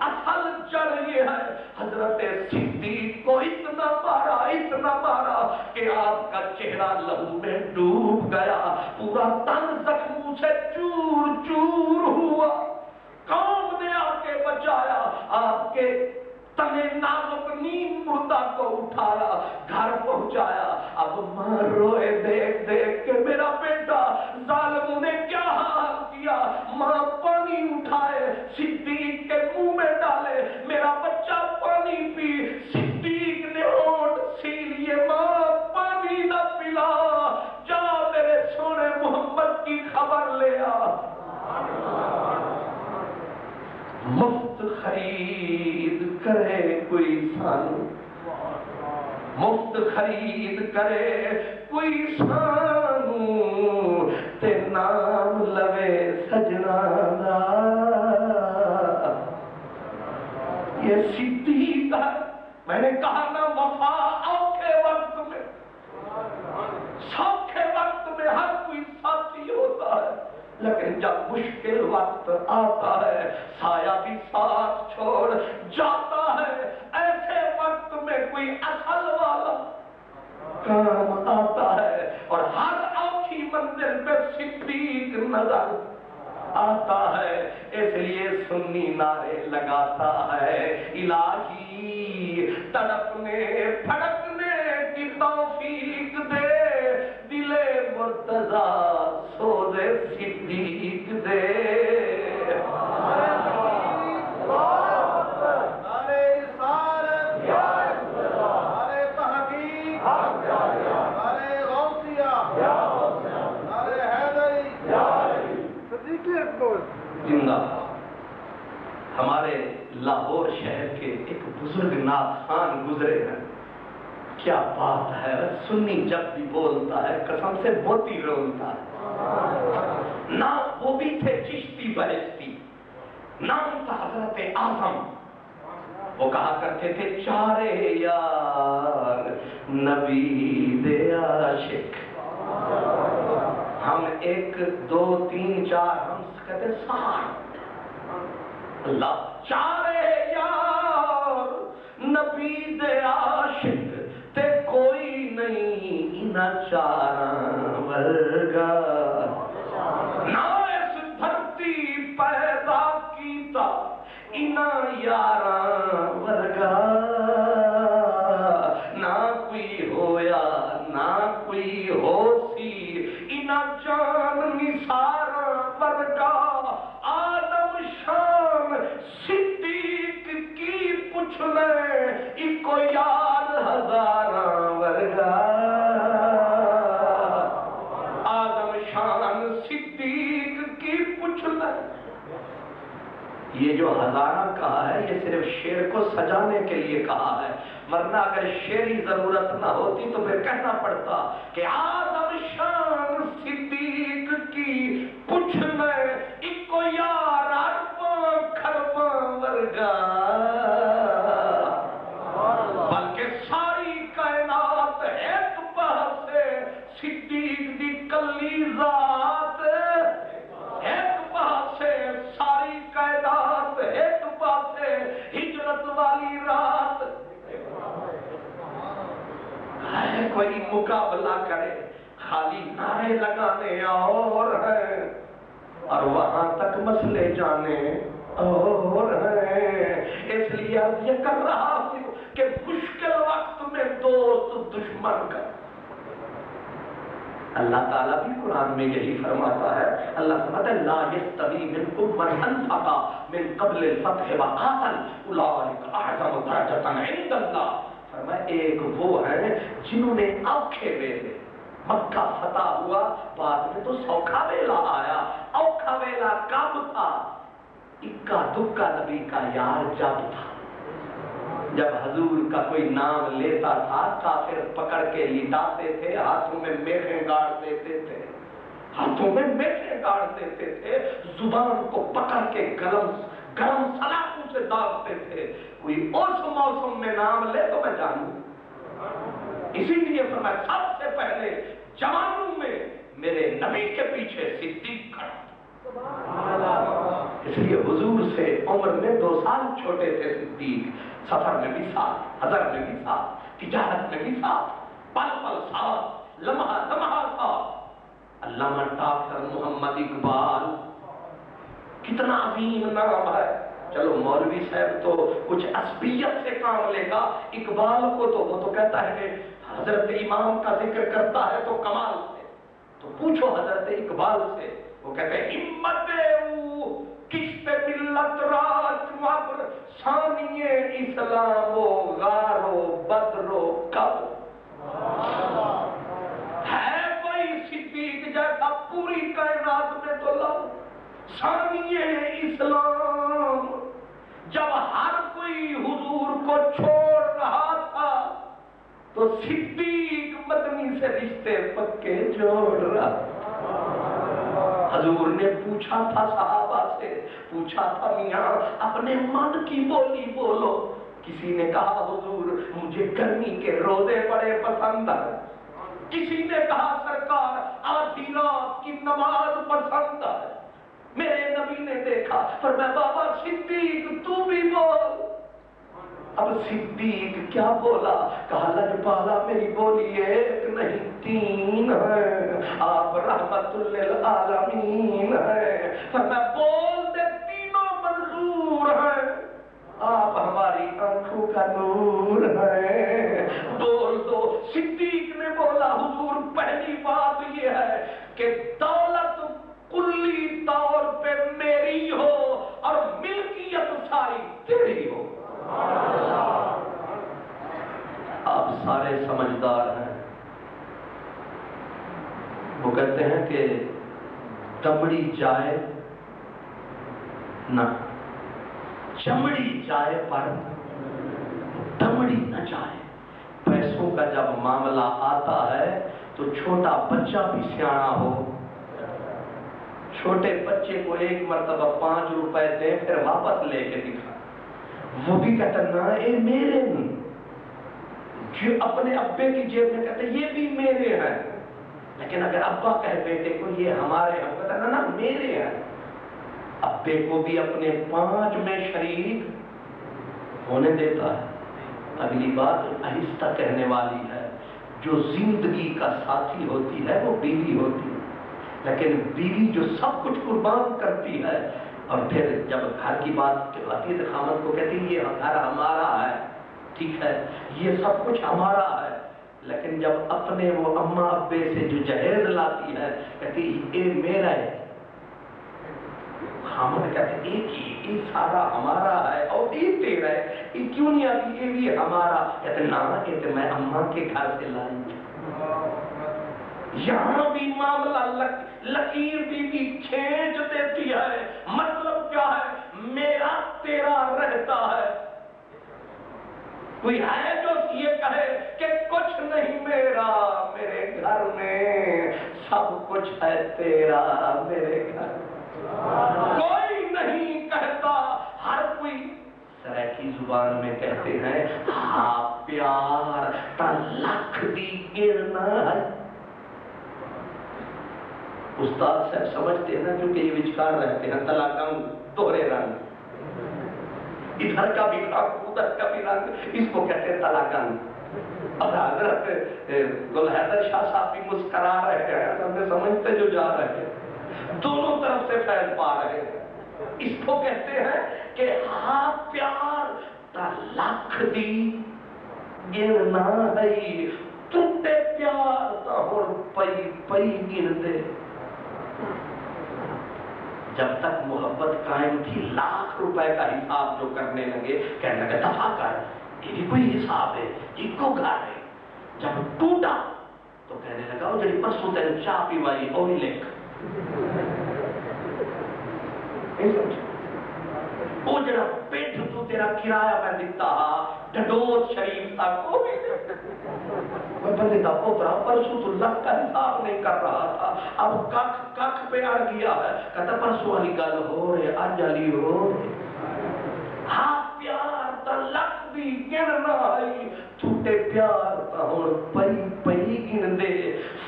A: اصل جڑ یہ ہے۔ حضرت صدیق کو اتنا مارا کہ آپ کا چہرہ لہو میں ڈوب گیا، پورا تن زخموں سے چور چور ہوا۔ قوم نے آ کے بچایا، آپ کے تنے نازک نیم مردہ کو اٹھایا، گھر پہنچایا۔ اب ماں روئے دیکھ دیکھ کے میرا بیٹا، ظالموں نے کیا حال کیا۔ ماں پانی اٹھائے صدیق کے منہ میں ڈالے، میرا بچہ پانی پی، صدیق نے ہونٹ سی لیے، ماں پانی نہ پلا، جا میرے سونے محمد کی خبر لے آ۔ مفت خرید کرے کوئی سانو، مفت خرید کرے کوئی سانو، تے نام لوے سجنا دا، یہ صدیق ہے۔ میں نے کہا نا وفا اوکھے وقت میں، سوکھے وقت میں ہر کوئی ساتھی ہوتا ہے، لیکن جب مشکل وقت آتا ہے سایہ بھی ساتھ چھوڑ جاتا ہے۔ ایسے وقت میں کوئی اصل والا کام آتا ہے، اور ہر اوکھی منزل پہ صدیق نظر آتا ہے۔ اس لیے سنی نعرے لگاتا ہے، الہی تڑپنے پھڑکنے کی توفیق دے، دل مرتضیٰ سوز صدیق دے۔ زندہ ہمارے لاہور شہر کے ایک بزرگ نعت گزرے ہیں، کیا بات ہے، سنی جب بھی بولتا ہے قسم سے موتی رولتا ہے۔ نام وہ بھی تھے چشتی بہشتی، نام تھا حضرت اعظم۔ وہ کہا کرتے تھے چارے یار نبی دے عاشق، ہم ایک دو تین چار ہم کہتے سات، اللہ چارے یار نبی دے عاشق تے کوئی نہیں نہ چاراں ورگا، نہ اس دھرتی پیدا کیتا انہاں یاراں ورگا، نہ کوئی ہویا نہ کوئی ہو سی انہاں جان نثاراں ورگا۔ میں. یہ جو ہزارہ کہا ہے یہ صرف شعر کو سجانے کے لیے کہا ہے، ورنہ اگر شعری ضرورت نہ ہوتی تو پھر کہنا پڑتا کہ آدم شان صدیق کی پچھ میں اکو یار ارباں کھرباں ورگا، بلکہ ساری کائنات ایک بحث سے صدیق دی کلی ذات ایک بحث سے ساری کائنات ایک بحث سے ہجرت والی رات. کوئی مقابلہ کرے خالی نعرے لگانے اور ہیں اور وہاں تک مسئلے جانے اور ہیں. اس لیے اب یہ کر رہا ہوں کہ مشکل وقت میں دوست دشمن کا. اللہ تعالیٰ بھی قرآن میں یہی فرماتا ہے. اللہ فرماتا ہے لا یستوی منکم من انفق من قبل الفتح وقاتل اولئک اعظم درجۃ عند اللہ. فرمایا ایک وہ ہیں جنہوں نے اوکھے ویلے مکہ فتح ہوا، بعد میں تو سوکھا ویلا آیا. اوکھا ویلا کب تھا؟ اکا دکا نبی کا یار جب تھا، جب حضور کا کوئی نام لیتا تھا کافر پکڑ کے لٹاتے تھے، ہاتھوں میں میخیں گاڑ دیتے تھے، ہاتھوں میں میخیں گاڑ دیتے تھے، زبان کو پکڑ کے گرم سلاخوں سے داغتے تھے. کوئی اس موسم میں نام لے تو میں جانوں. اسی لیے فرمایا سب سے پہلے جوانوں میں میرے نبی کے پیچھے صدیق کھڑا. اس لیے حضور سے عمر میں 2 سال چھوٹے تھے صدیق. سفر میں بھی ساتھ، حضر میں بھی ساتھ، تجارت میں بھی ساتھ، پل پل ساتھ، لمحہ لمحہ ساتھ. علامہ ڈاکٹر محمد اقبال کتنا عظیم نام ہے. چلو مولوی صاحب تو کچھ عصبیت سے کام لے گا، اقبال کو تو وہ تو کہتا ہے کہ حضرت امام کا ذکر کرتا ہے تو کمال سے. تو پوچھو حضرت اقبال سے، وہ کہتے ہیں ہمت او کشت ملت راج مبر ثانی اسلام و غار و بدر و کب. ہے کوئی صدیق جیسا پوری کائنات میں تو لاؤ. ثانی اسلام جب ہر کوئی حضور کو چھوڑ رہا تھا تو صدیق مدنی سے رشتے پکے جوڑ رہا. حضور نے پوچھا تھا صحابہ سے، پوچھا تھا میاں اپنے من کی بولی بولو. کسی نے کہا حضور مجھے گرمی کے روزے بڑے پسند ہیں. کسی نے کہا سرکار آدھی رات کی نماز پسند ہے. میرے نبی نے دیکھا فرمایا بابا صدیق تو بھی بول. اب صدیق کیا بولا؟ کہا لجپالا میری بولی ایک نہیں 3 ہے، آپ رحمت للعالمین ہے. فرمایا بول دے تینوں منظور ہیں، آپ ہماری آنکھوں کا نور ہے. بول دو. صدیق نے بولا حضور پہلی بات یہ ہے کہ دولت کلی طور پہ میری ہو اور ملکیت ساری تیری ہو. آپ سارے سمجھدار ہیں. وہ کہتے ہیں کہ دمڑی جائے نہ چمڑی جائے پر دمڑی نہ جائے. پیسوں کا جب معاملہ آتا ہے تو چھوٹا بچہ بھی سیانا ہو. چھوٹے بچے کو ایک مرتبہ 5 روپے دے پھر واپس لے کے دکھا، وہ بھی کہتا نہ اے میرے نہیں. جو اپنے ابے کی جیب میں کہتے یہ بھی میرے ہیں. لیکن اگر ابا کہے بیٹے کو یہ ہمارے ہیں، کہتا نا میرے ہیں. ابے کو بھی اپنے 5 میں شریک ہونے دیتا ہے. اگلی بات آہستہ کہنے والی ہے. جو زندگی کا ساتھی ہوتی ہے وہ بیوی ہوتی ہے، لیکن بیوی جو سب کچھ قربان کرتی ہے اور پھر جب گھر کی بات آتی ہے خامد کو کہتی ہے یہ گھر ہمارا ہے، ٹھیک ہے یہ سب کچھ ہمارا ہے. لیکن جب اپنے وہ اماں ابے سے جو جہیز لاتی ہے کہتی اے میرا ہے. خامد کہتے یہ سارا ہمارا ہے اور یہ تیرا ہے، یہ کیوں نہیں آتی یہ بھی ہمارا. کہتے نا یہ تو میں اماں کے گھر سے لائی. یہاں بھی معاملہ لکیر بھی کھینچ دیتی ہے. مطلب کیا ہے؟ میرا تیرا رہتا ہے. کوئی ہے جو یہ کہے کہ کچھ نہیں میرا میرے گھر میں، سب کچھ ہے تیرا میرے گھر. کوئی نہیں کہتا. ہر کوئی سریکی زبان میں کہتے ہیں ہاں پیار تا لکھ دی گرنا ہے. استاد صاحب سمجھتے ہیں نا، کیونکہ یہ وچکار رہتے ہیں طلاقاں دوہرے رنگ، ادھر کا بھی رنگ ادھر کا بھی رنگ، اس کو کہتے ہیں طلاقاں. اور حضرت گل حیدر شاہ صاحب بھی مسکرا رہے ہیں، ہمیں سمجھتے جو جا رہے ہیں، دونوں طرف سے فیض پا رہے ہیں. اس کو کہتے ہیں کہ ہاں پیار تا لکھ دی گرنا ہے، ٹوٹے پیار تا ہن پئی پئی گن دے. جب تک محبت قائم تھی، لاکھ روپے کا حساب جو کرنے لگے کہنے لگے دفع کر، یہ بھی کوئی حساب ہے، یہ کو گھر ہے. جب ٹوٹا تو کہنے لگا وہ جڑی پرسوں تین چاہ پیوائی وہی لکھ. وہ جڑا پیٹ تو تیرا کرایہ میں دیتا ہا ڈڈوت شریف تک وہ بھی میں بندے دا پوترا پرسوں تو لکھ کا حساب نہیں کر رہا تھا، اب ککھ پہ اڑ گیا ہے. کہتا پرسوں والی گل ہو رہے اج والی ہو رہے. ہاں پیار تا لکھ دی گننا ہے، ٹوٹے پیار تا ہن پئی پئی گن دے.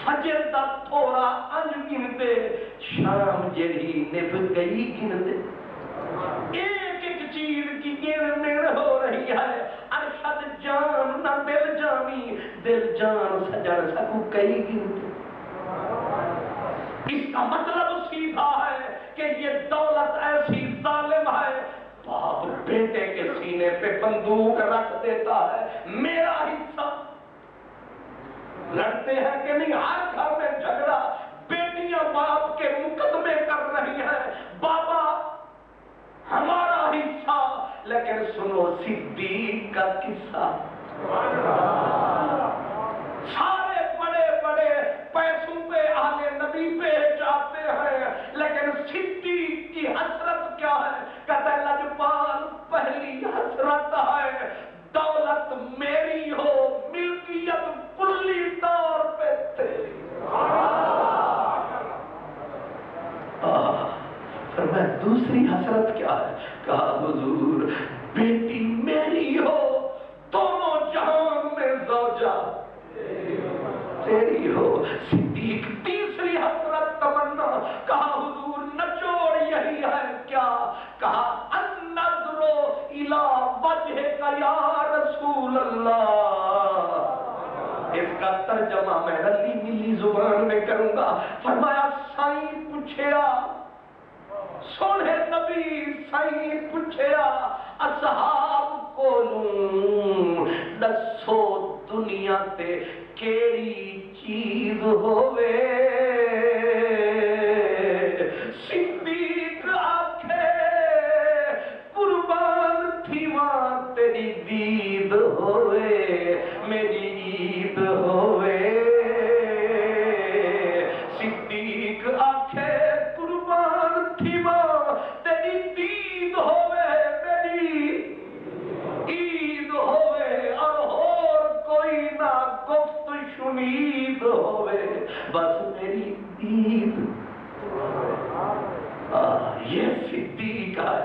A: فجر دا تھوڑا انج گن دے، شام جڑی نب گئی گن دے. ایک ایک چیز کی گن مل ہو رہی ہے. ارشد جان نہ دل جانی، دل جان سجن سکو کئی گن دے. اس کا مطلب سیدھا ہے کہ یہ دولت ایسی ظالم ہے، باپ بیٹے کے سینے پہ بندوق رکھ دیتا ہے، میرا حصہ. لڑتے ہیں کہ نہیں؟ ہر گھر میں جھگڑا، بیٹیاں باپ کے مقدمے کر رہی ہیں، بابا ہمارا حصہ. لیکن سنو صدیق کا قصہ، سارے بڑے بڑے پیسوں پہ اہل نبی پہ جاتے ہیں، لیکن صدیق کی حسرت کیا ہے؟ کہتا ہے لجپال پہلی حسرت ہے دولت میری ہو، ملکیت کلی طور پہ تیری. فرمایا دوسری حسرت کیا ہے؟ کہا حضور بیٹی میری ہو، دونوں جہان میں زوجہ تیری ہو. صدیق تیسری حسرت تمنا. کہا حضور نچوڑ یہی ہے کیا؟ کہا النظر الی وجہک یا رسول اللہ. اس کا ترجمہ میں رلی ملی زبان میں کروں گا. فرمایا سائیں پوچھیا، سونے نبی سائیں پوچھیا اصحاب کولوں دسو دنیا تے کیڑی چیز ہووے. صدیق آکھے قربان تھیواں تیری دید ہووے، میری عید ہووے. صدیق آکھے قربان تھیواں تیری دید ہووے، میری عید ہووے. اور کوئی نہ گفت شنید ہووے، بس میری عید. یہ صدیق ہے.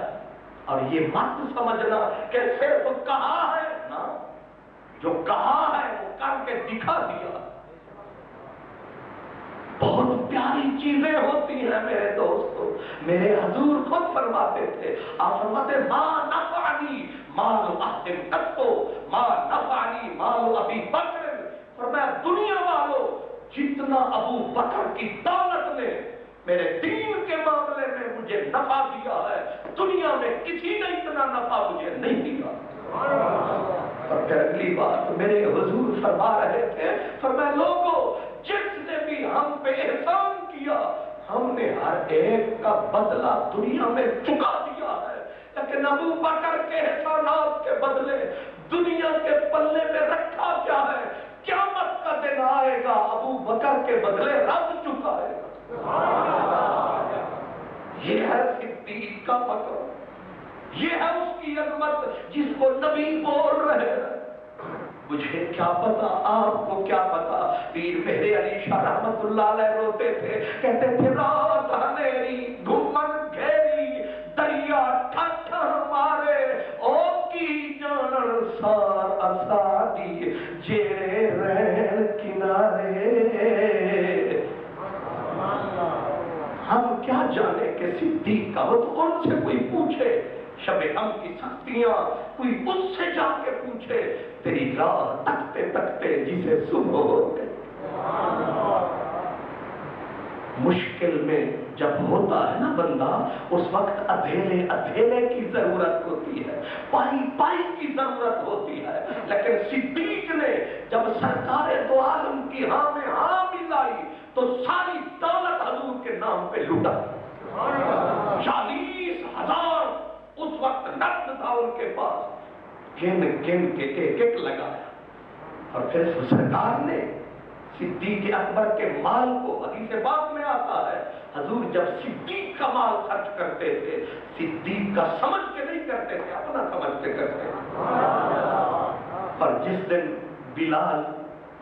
A: اور یہ مت سمجھنا کہ صرف کہا ہے نا، جو کہا ہے وہ کر کے دکھا دیا. بہت پیاری چیزیں ہوتی ہیں میرے دوستو. میرے حضور خود فرماتے تھے، آپ فرماتے ما نفعنی مال احد قط ما نفعنی مال ابی بکر. فرمایا دنیا والوں جتنا ابو بکر کی دولت نے میرے دین کے معاملے میں مجھے نفع دیا ہے، دنیا میں کسی نے اتنا نفع مجھے نہیں دیا. اور پھر اگلی بات میرے حضور فرما رہے تھے، فرمایا لوگوں جس نے بھی ہم پہ احسان کیا ہم نے ہر ایک کا بدلہ دنیا میں چکا دیا ہے. لیکن ابو بکر کے احسانات کے بدلے دنیا کے پلے میں رکھا کیا ہے؟ قیامت کا دن دن آئے گا ابو بکر کے بدلے رب چکائے گا۔ یہ ہے صدیق کا مقام، یہ ہے اس کی عظمت جس کو نبی بول رہے ہیں۔ مجھے کیا پتا، آپ کو کیا پتا۔ پیر مہر علی شاہ رحمت اللہ علیہ روتے تھے، کہتے تھے رات اندھیری گھمن گھیری دریا ٹھٹھ مارے او کی جانن سار اسادی جیڑے رین کنارے۔ ہم کیا جانے کہ صدیق کا وہ تو ان سے کوئی پوچھے، شب ہم کی سختیاں کوئی اس سے جا کے پوچھے، تیری راہ تکتے تکتے جسے صبح ہو گئے۔ مشکل میں جب ہوتا ہے نا بندہ، اس وقت ادھیلے ادھیلے کی ضرورت ہوتی ہے، پائی پائی کی ضرورت ہوتی ہے، لیکن صدیق نے جب سرکار دو عالم کی ہاں میں ہاں ملائی تو ساری دولت حضور کے نام پہ لوٹا۔ 40,000 اس وقت نقد تھا ان کے پاس، گن گن کے ایک ایک لگایا، اور پھر سرکار نے صدیق اکبر کے مال کو، حدیث پاک میں آتا ہے حضور جب صدیق کا مال خرچ کرتے تھے، صدیق کا سمجھ کے نہیں کرتے تھے، اپنا سمجھ کے کرتے تھے۔ پر جس دن بلال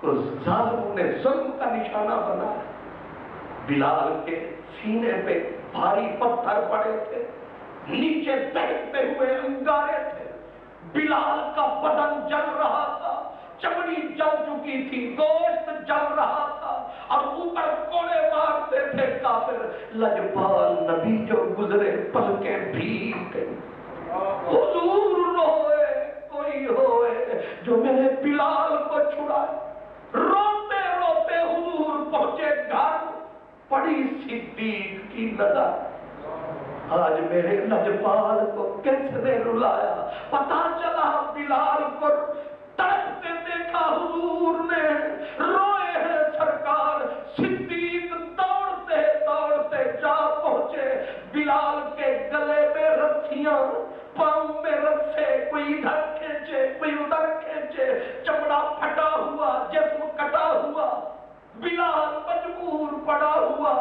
A: کو ظالموں نے ظلم کا نشانہ بنایا، بلال کے سینے پہ بھاری پتھر پڑے تھے، نیچے دہتے ہوئے انگارے تھے، بلال کا بدن جل رہا تھا، چمڑی جل چکی تھی، گوشت جل رہا تھا، اور اوپر کوڑے مارتے تھے کافر۔ لجپال نبی جو گزرے پلکیں بھیگ گئی، حضور روئے کوئی ہوئے جو میرے بلال کو چھڑائے۔ روتے روتے حضور پہنچے گھر، پڑی صدیق کی نظر، آج میرے لجپال کو کس نے رلایا۔ پتا چلا بلال کو تڑپتے دیکھا حضور نے، روئے ہیں سرکار۔ صدیق دوڑتے دوڑتے جا پہنچے، بلال کے گلے میں رسیاں، پاؤں میں رسے، کوئی ادھر کھینچے کوئی ادھر کھینچے، چمڑا پھٹا ہوا، جسم کٹا ہوا، بلال مجبور پڑا ہوا۔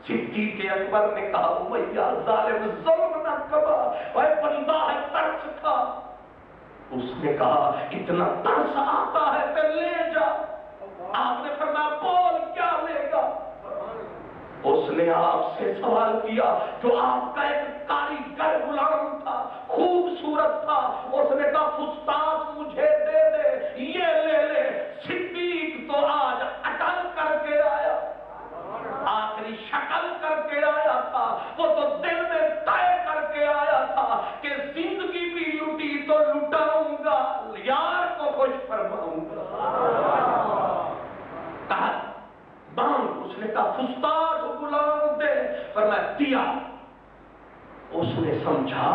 A: صدیق اکبر نے کہا امیہ ظالم ظلم نہ کبا، اے بندہ ہے ترس کھا۔ اس نے کہا اتنا ترس آتا ہے تو لے جا۔ آپ نے فرمایا بول کیا لے گا؟ اس نے آپ سے سوال کیا جو آپ کا ایک کاریگر غلام تھا، خوبصورت تھا، اس نے کہا فستاق مجھے دے دے، یہ لے لے۔ صدیق تو آج اٹل کر کے آیا، آخری شکل کر کے آیا تھا، وہ تو دل میں طے کر کے آیا تھا کہ زندگی بھی لوٹی تو لٹاؤں گا، یار کو خوش فرماؤں گا۔ کہا بانگ، اس نے کہا فستاق غلام دے، فرمایا دیا۔ اس نے سمجھا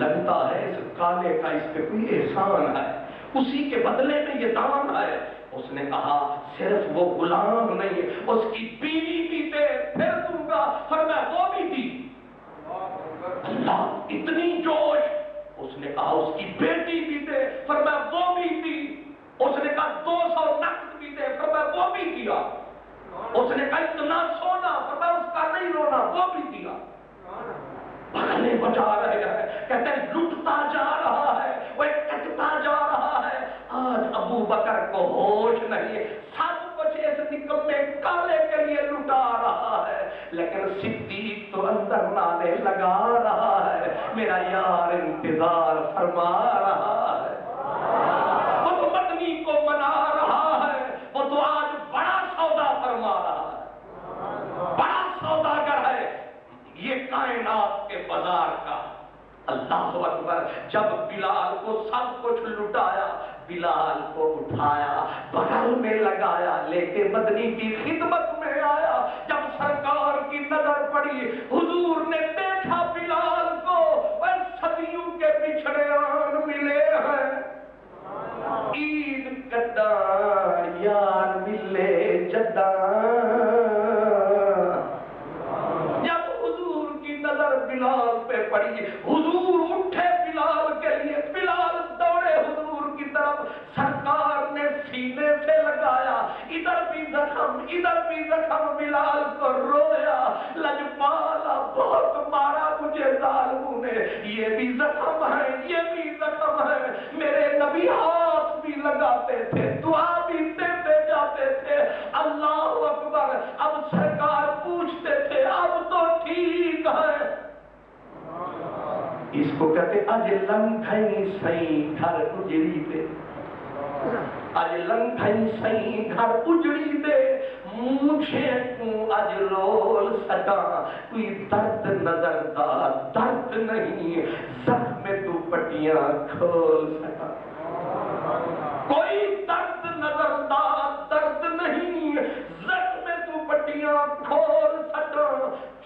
A: لگتا ہے اس کالے کا اس پہ کوئی احسان ہے، اسی کے بدلے میں یہ دام ہے۔ اس نے کہا صرف وہ غلام نہیں، اس کی بیوی بھی دے، پھر دوں گا۔ فرمایا وہ بھی دی۔ اللہ اتنی جوش، اس نے کہا اس کی بیٹی بھی دے، فرمایا وہ بھی دی۔ اس نے کہا 200 نقد بھی دے، فرمایا وہ بھی دیا۔ اس نے کہا اتنا سونا، فرمایا اس کا نہیں رونا، وہ بھی دیا۔ بھگنے بجا رہے ہیں، کہتے ہیں لٹتا جا رہا ہے، وہ کٹتا جا رہا ہے۔ آج ابو بکر کو ہوش نہیں، سب کچھ اس نکمے کالے کے لیے لٹا رہا ہے، لیکن صدیق تو اندر نالے لگا رہا ہے، میرا یار انتظار فرما رہا ہے، وہ تو مدنی کو منا رہا ہے، وہ تو آج بڑا سودا فرما رہا ہے، بڑا سوداگر ہے یہ کائنات کے بازار کا۔ اللہ اکبر، جب بلال کو سب کچھ لٹایا، بلال کو اٹھایا، بغل میں لگایا، لے کے مدنی کی خدمت میں آیا۔ جب سرکار کی نظر پڑی، حضور نے دیکھا بلال کو، وہ صدیوں کے بچھڑے آن ملے ہیں، عید کدا یار ملے جدا۔ بلال پہ پڑی، حضور اٹھے بلال کے لیے، بلال دوڑے حضور کی طرف، سرکار نے سینے سے لگایا، ادھر رویا لجپالا بہت مارا مجھے ظالموں نے، یہ بھی زخم ہے یہ بھی زخم ہے، میرے نبی ہاتھ بھی لگاتے تھے دعا بھی دیتے جاتے تھے، اللہ اکبر۔ اب سرکار پوچھتے تھے اب تو ٹھیک ہے، اس کو کہتے اج لنگھئی سئی گھر اجڑی دے، اج لنگھئی سئی گھر اجڑی دے، مجھے کو اج رول سٹا، کوئی درد نظر دا درد نہیں، زخم تو پٹیاں کھول سکا، کوئی درد نظر دا درد نہیں، زخم تو پٹیاں کھول سکا،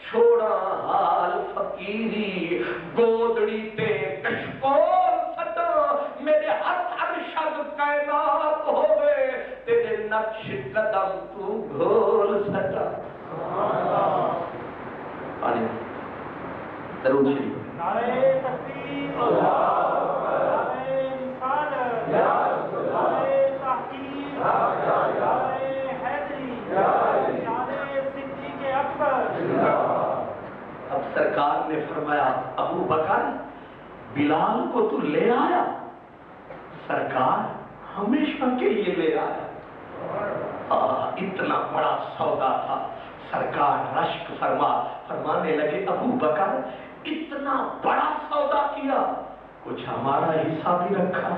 A: چھوڑا حال فقیری گودڑی تے کشکول سٹا، میرے ہر ارشد کائنات ہوئے تیرے نقش قدم تو گھول سٹا۔ آنے درود شریف
B: نعرہ تکبیر، نعرہ رسالت، نعرہ تحقیق، نعرہ حیدری، نعرہ صدیق اکبر۔
A: اب سرکار نے فرمایا ابو بکر بلال کو تو لے آیا؟ سرکار ہمیشہ کے لیے لے آیا۔ اتنا بڑا سودا تھا، سرکار رشک فرمانے لگے ابو بکر اتنا بڑا سودا کیا، کچھ ہمارا حصہ بھی رکھا؟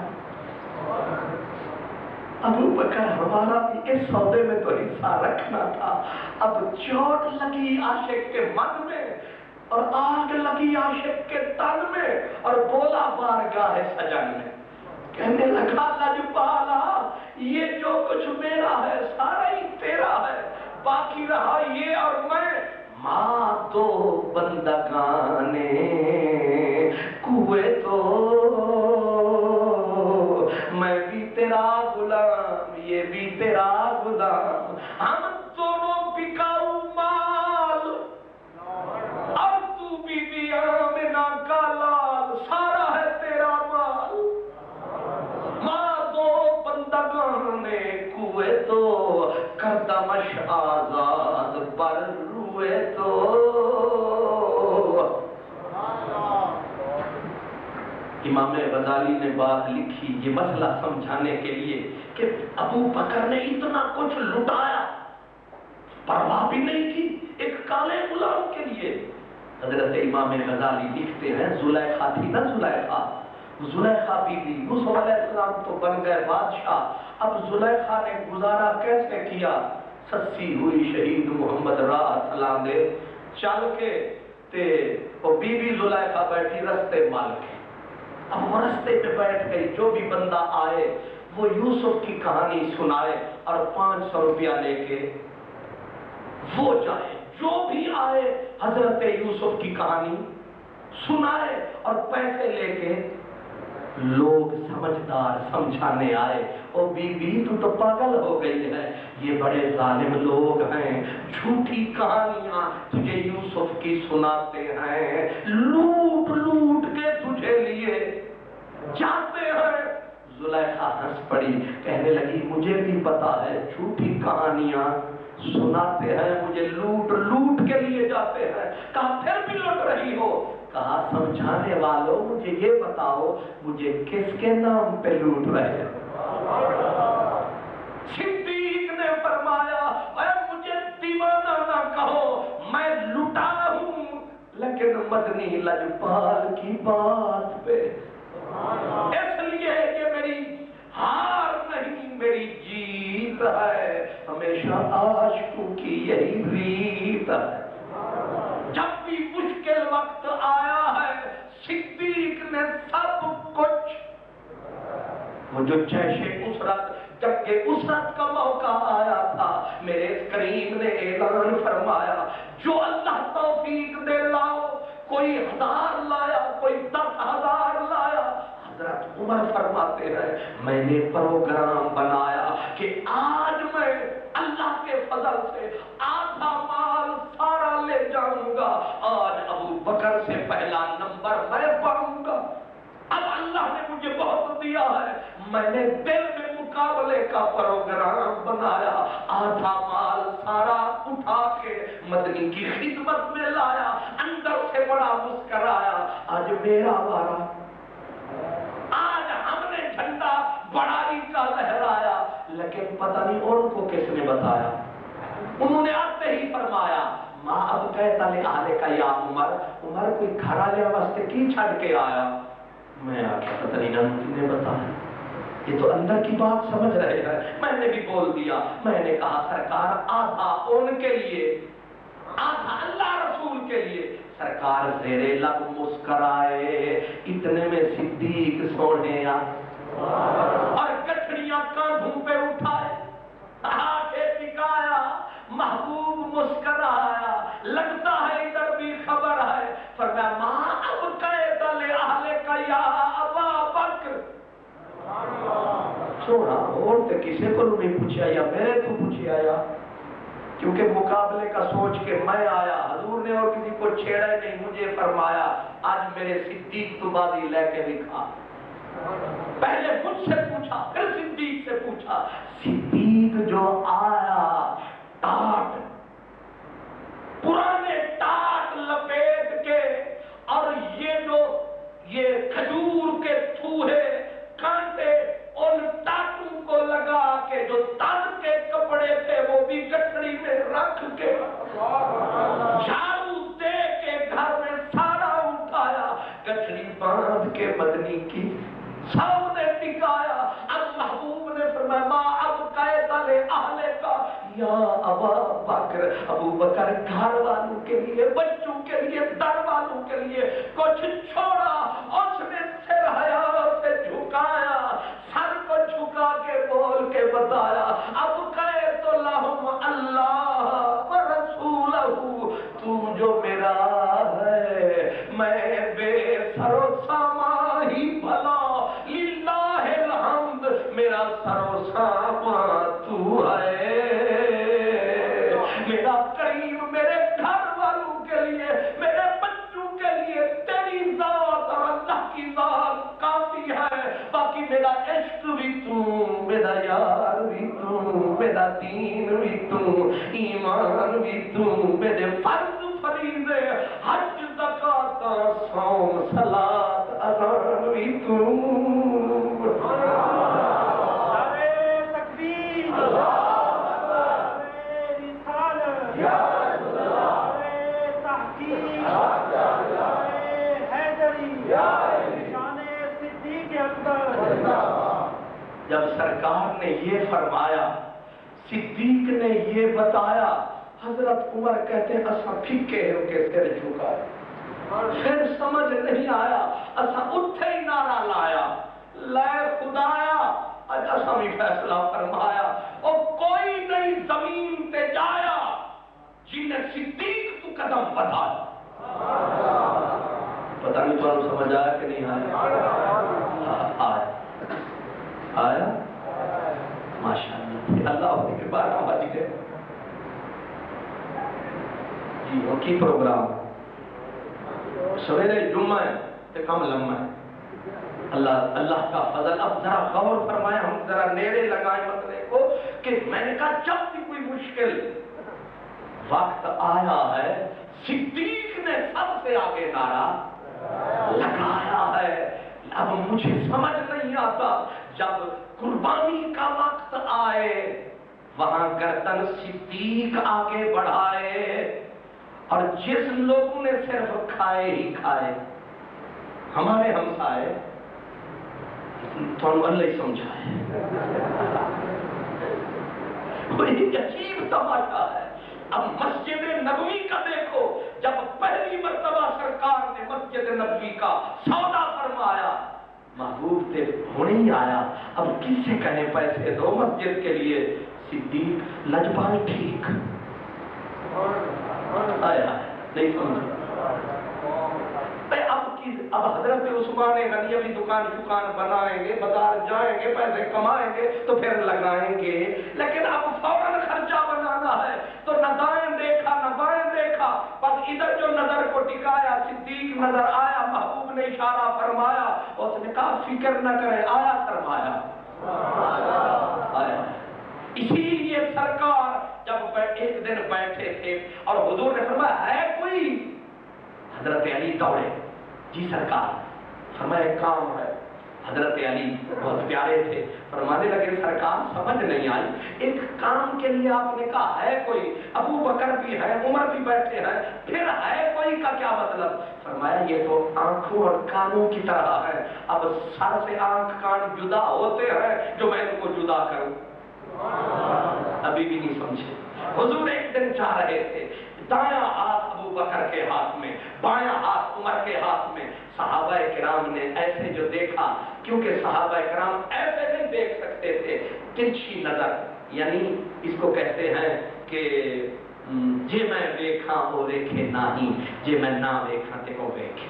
A: ابو بکر ہمارا بھی اس سودے میں تو حصہ رکھنا تھا۔ اب چوٹ لگی عاشق کے من میں اور آگ لگی عاشق کے تن میں، اور بولا بارگاہ سجن میں، کہنے لگا لجپالا یہ جو کچھ میرا ہے سارا ہی تیرا ہے، باقی رہا یہ اور میں، ماں تو بندگانے کوئے تو، میں بھی تیرا غلام یہ بھی تیرا غلام، ہم دونوں بکاؤ مال، اب تو بھی آمنہ کا لال، سارا ہے تیرا مال، ماں دو بندگانے کوئے تو، کردمش آزاد پر روئے تو۔ امام غزالی نے بات لکھی یہ مسئلہ سمجھانے کے لیے کہ ابو بکر نے اتنا کچھ لٹایا، پرواہ بھی نہیں کی ایک کالے غلام کے لیے۔ حضرت امام غزالی لکھتے ہیں زلیخا تھی نا، زلیخا بی بی، یوسف علیہ السلام تو بن گئے بادشاہ، اب زلیخا نے گزارا کیسے کیا؟ سسی ہوئی شہید محمد راہ سلام دے چل کے تے وہ بی بی زلیخا بیٹھی رستے مال کے، اب وہ رستے پہ بیٹھ گئی، جو بھی بندہ آئے وہ یوسف کی کہانی سنائے اور 500 روپیہ لے کے وہ جائے، جو بھی آئے حضرت یوسف کی کہانی سنائے اور پیسے لے کے لوگ سمجھدار سمجھانے آئے، او بی بی تو پاگل ہو گئی ہے، یہ بڑے ظالم لوگ ہیں، جھوٹی کہانیاں تجھے یوسف کی سناتے ہیں، لوٹ لوٹ کے تجھے لیے جاتے ہیں۔ زلیخا ہنس پڑی، کہنے لگی مجھے بھی پتا ہے جھوٹی کہانیاں سناتے ہیں، مجھے لوٹ لوٹ کے لیے جاتے ہیں۔ کہا پھر بھی لوٹ رہی ہو؟ کہا سمجھانے والوں مجھے یہ بتاؤ مجھے کس کے نام پہ لوٹ رہے؟ صدیق نے فرمایا اے مجھے دیوانہ نہ کہو، میں لٹا ہوں لیکن مدنی لجپال کی بات پہ، اس لیے کہ میری ہار نہیں میری جیت ہے، ہمیشہ عاشقوں کی یہی ریت ہے۔ جب بھی مشکل وقت آیا ہے صدیق نے سب کچھ، وہ جو جیش اسرت جب کہ اسرت کا موقع آیا تھا، میرے کریم نے اعلان فرمایا جو اللہ توفیق دے لاؤ، کوئی 1000 لایا کوئی 10,000 لایا۔ حضرت عمر فرماتے ہیں میں نے پروگرام بنایا کہ آج میں اللہ کے فضل سے آدھا مال سارا لے جاؤں گا، آج ابو بکر سے پہلا نمبر میں پاؤں گا۔ اب اللہ نے مجھے بہت دیا ہے، میں نے دل میں مقابلے کا پروگرام بنایا، آدھا مال سارا اٹھا کے مدنی کی خدمت میں لایا، اندر سے بڑا مسکرایا، آج میرا وارا، آج ہم نے جھنڈا بڑائی کا لہرایا۔ لیکن پتہ نہیں ان کو کس نے بتایا، انہوں نے آتے ہی فرمایا ماں اب کہتا لے آلے کا یا عمر، عمر کوئی گھرا لیا واسطے کی چھڑ کے آیا؟ میں آکھا پتہ نہیں نبی نے بتایا، یہ تو اندر کی بات سمجھ رہے ہیں۔ میں نے بھی بول دیا، میں نے کہا سرکار آدھا ان کے لیے، آدھا اللہ رسول کے لیے۔ سرکار زیر لب مسکرائے، اتنے میں صدیق سونے اور گٹھڑیاں کاندھوں پہ اٹھائے، آنکھیں ٹکایا، محبوب مسکرایا، لگتا ہے ادھر بھی خبر ہے۔ فرمایا ماں اب قید لأہل کا یا ابا بکر، سونا اور تے کسے کو نہیں پوچھا یا میرے تو پوچھا یا، کیونکہ مقابلے کا سوچ کے میں آیا، حضور نے اور کسی کو چھیڑا ہی نہیں، مجھے فرمایا آج میرے صدیق تو بازی لے کے دکھا۔ پہلے مجھ سے پوچھا، پھر صدیق سے پوچھا۔ صدیق جو آیا ٹاٹ، پرانے ٹاٹ لپیٹ کے، اور یہ کھجور کے تھوہے کانٹے ان ٹاٹوں کو لگا کے، جو تن کے کپڑے تھے وہ بھی گٹھڑی میں رکھ کے، جھاڑو دے کے گھر میں سارا اٹھایا، گٹھڑی باندھ کے مدنی کی سامنے ٹکایا۔ اب محبوب نے فرمایا ماں اب قید لأہل کا یا ابا بکر، ابو بکر گھر والوں کے لیے، بچوں کے لیے، در والوں کے لیے کچھ چھوڑا۔ اس نے سر حیا سے جھکایا، سر کو جھکا کے بول کے بتایا اب قید لہم اللہ ورسولہ، تو جو میرا ہے میں بے سر و سامان ہی بھلا، للہ الحمد میرا سر و سامان تو ہے، میرا قریب میرے گھر والوں کے لیے، میرے بچوں کے لیے تیری ذات اور اللہ کی ذات کافی ہے، باقی میرا عشق بھی تو، میرا یار بھی تو، میرا دین بھی تو، ایمان بھی تو، میرے فرض فریضے حج زکات صوم صلاۃ اذان بھی تو۔ جب سرکار نے یہ فرمایا، صدیق نے یہ بتایا، حضرت عمر کہتے ہیں اسا پھکے ہو کے سر جھکائے، پھر سمجھ نہیں آیا، اسا اٹھے ہی نعرہ لایا، لے خدایا اج اسا بھی فیصلہ فرمایا، اور کوئی نہیں زمین تے جایا جنہیں صدیق تو قدم بتایا۔ پتہ نہیں تو سمجھ آیا کہ نہیں آیا؟ آیا ماشاءاللہ، اللہ کے بارہ بج گئے جی۔ وہ کی پروگرام سویرے جمعہ ہے تو کم لمحہ ہے، اللہ کا فضل۔ اب ذرا غور فرمائیں، ہم ذرا نیڑے لگائیں مسئلے کو، کہ میں نے کہا جب بھی کوئی مشکل وقت آیا ہے، صدیق نے سب سے آگے نعرہ لگایا ہے۔ اب مجھے سمجھ نہیں آتا، جب قربانی کا وقت آئے وہاں گردن صدیق آگے بڑھائے، اور جس لوگوں نے صرف کھائے ہی کھائے، ہمارے ہمسائے تو اللہ ہی سمجھائے، بڑی عجیب تماشا ہے۔ اب مسجد نبوی کا دیکھو، جب پہلی مرتبہ سرکار نے مسجد نبوی کا سودا فرمایا، محبوب تے ہونے ہی آیا، اب کس سے کہیں پیسے دو مسجد کے لیے؟ صدیق لجپال ٹھیک آیا نہیں سمجھ۔ اب حضرت عثمان غنی ابھی دکان شکان بنائیں گے، بازار جائیں گے، پیسے کمائیں گے تو پھر لگائیں گے، لیکن اب فوراً خرچہ بنانا ہے تو نہ دائیں دیکھا نہ بائیں دیکھا، بس ادھر جو نظر کو ٹکایا صدیق نظر آیا، محبوب نے اشارہ فرمایا، اس نے کہا فکر نہ کرے آیا سرمایا آیا۔ اسی لیے سرکار جب ایک دن بیٹھے تھے اور حضور نے فرمایا ہے کوئی؟ حضرت علی دوڑے، جی سرکار۔ فرمایا ایک کام ہے۔ حضرت علی بہت پیارے تھے، فرمانے لگے سرکار سمجھ نہیں آئی، ایک کام کے لیے آپ نے کہا ہے کوئی؟ ابو بکر بھی ہے، عمر بھی بیٹھے ہیں، پھر ہے کوئی کا کیا مطلب؟ فرمایا یہ تو آنکھوں اور کانوں کی طرح ہے، اب سر سے آنکھ کان جدا ہوتے ہیں جو میں ان کو جدا کروں۔ ابھی بھی نہیں سمجھے۔ حضور ایک دن جا رہے تھے، دایاں ہاتھ ابو بکر کے ہاتھ میں، بایاں ہاتھ عمر کے ہاتھ میں۔ صحابہ کرام نے ایسے جو دیکھا، کیونکہ صحابہ کرام ایسے نہیں دیکھ سکتے تھے، ترچھی نظر، یعنی اس کو کہتے ہیں کہ جے میں دیکھاں وہ دیکھے نہیں، جے میں نہ دیکھاں تے کو دیکھے۔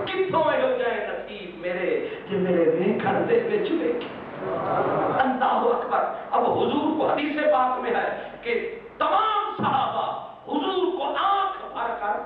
A: کتوں ہو جائے نصیب میرے جے میرے دیکھن دے وچ دیکھے۔ اللہ اکبر۔ اب حضور کو حدیث پاک میں ہے کہ تمام صحابہ حضور کو آنکھ بھر کر،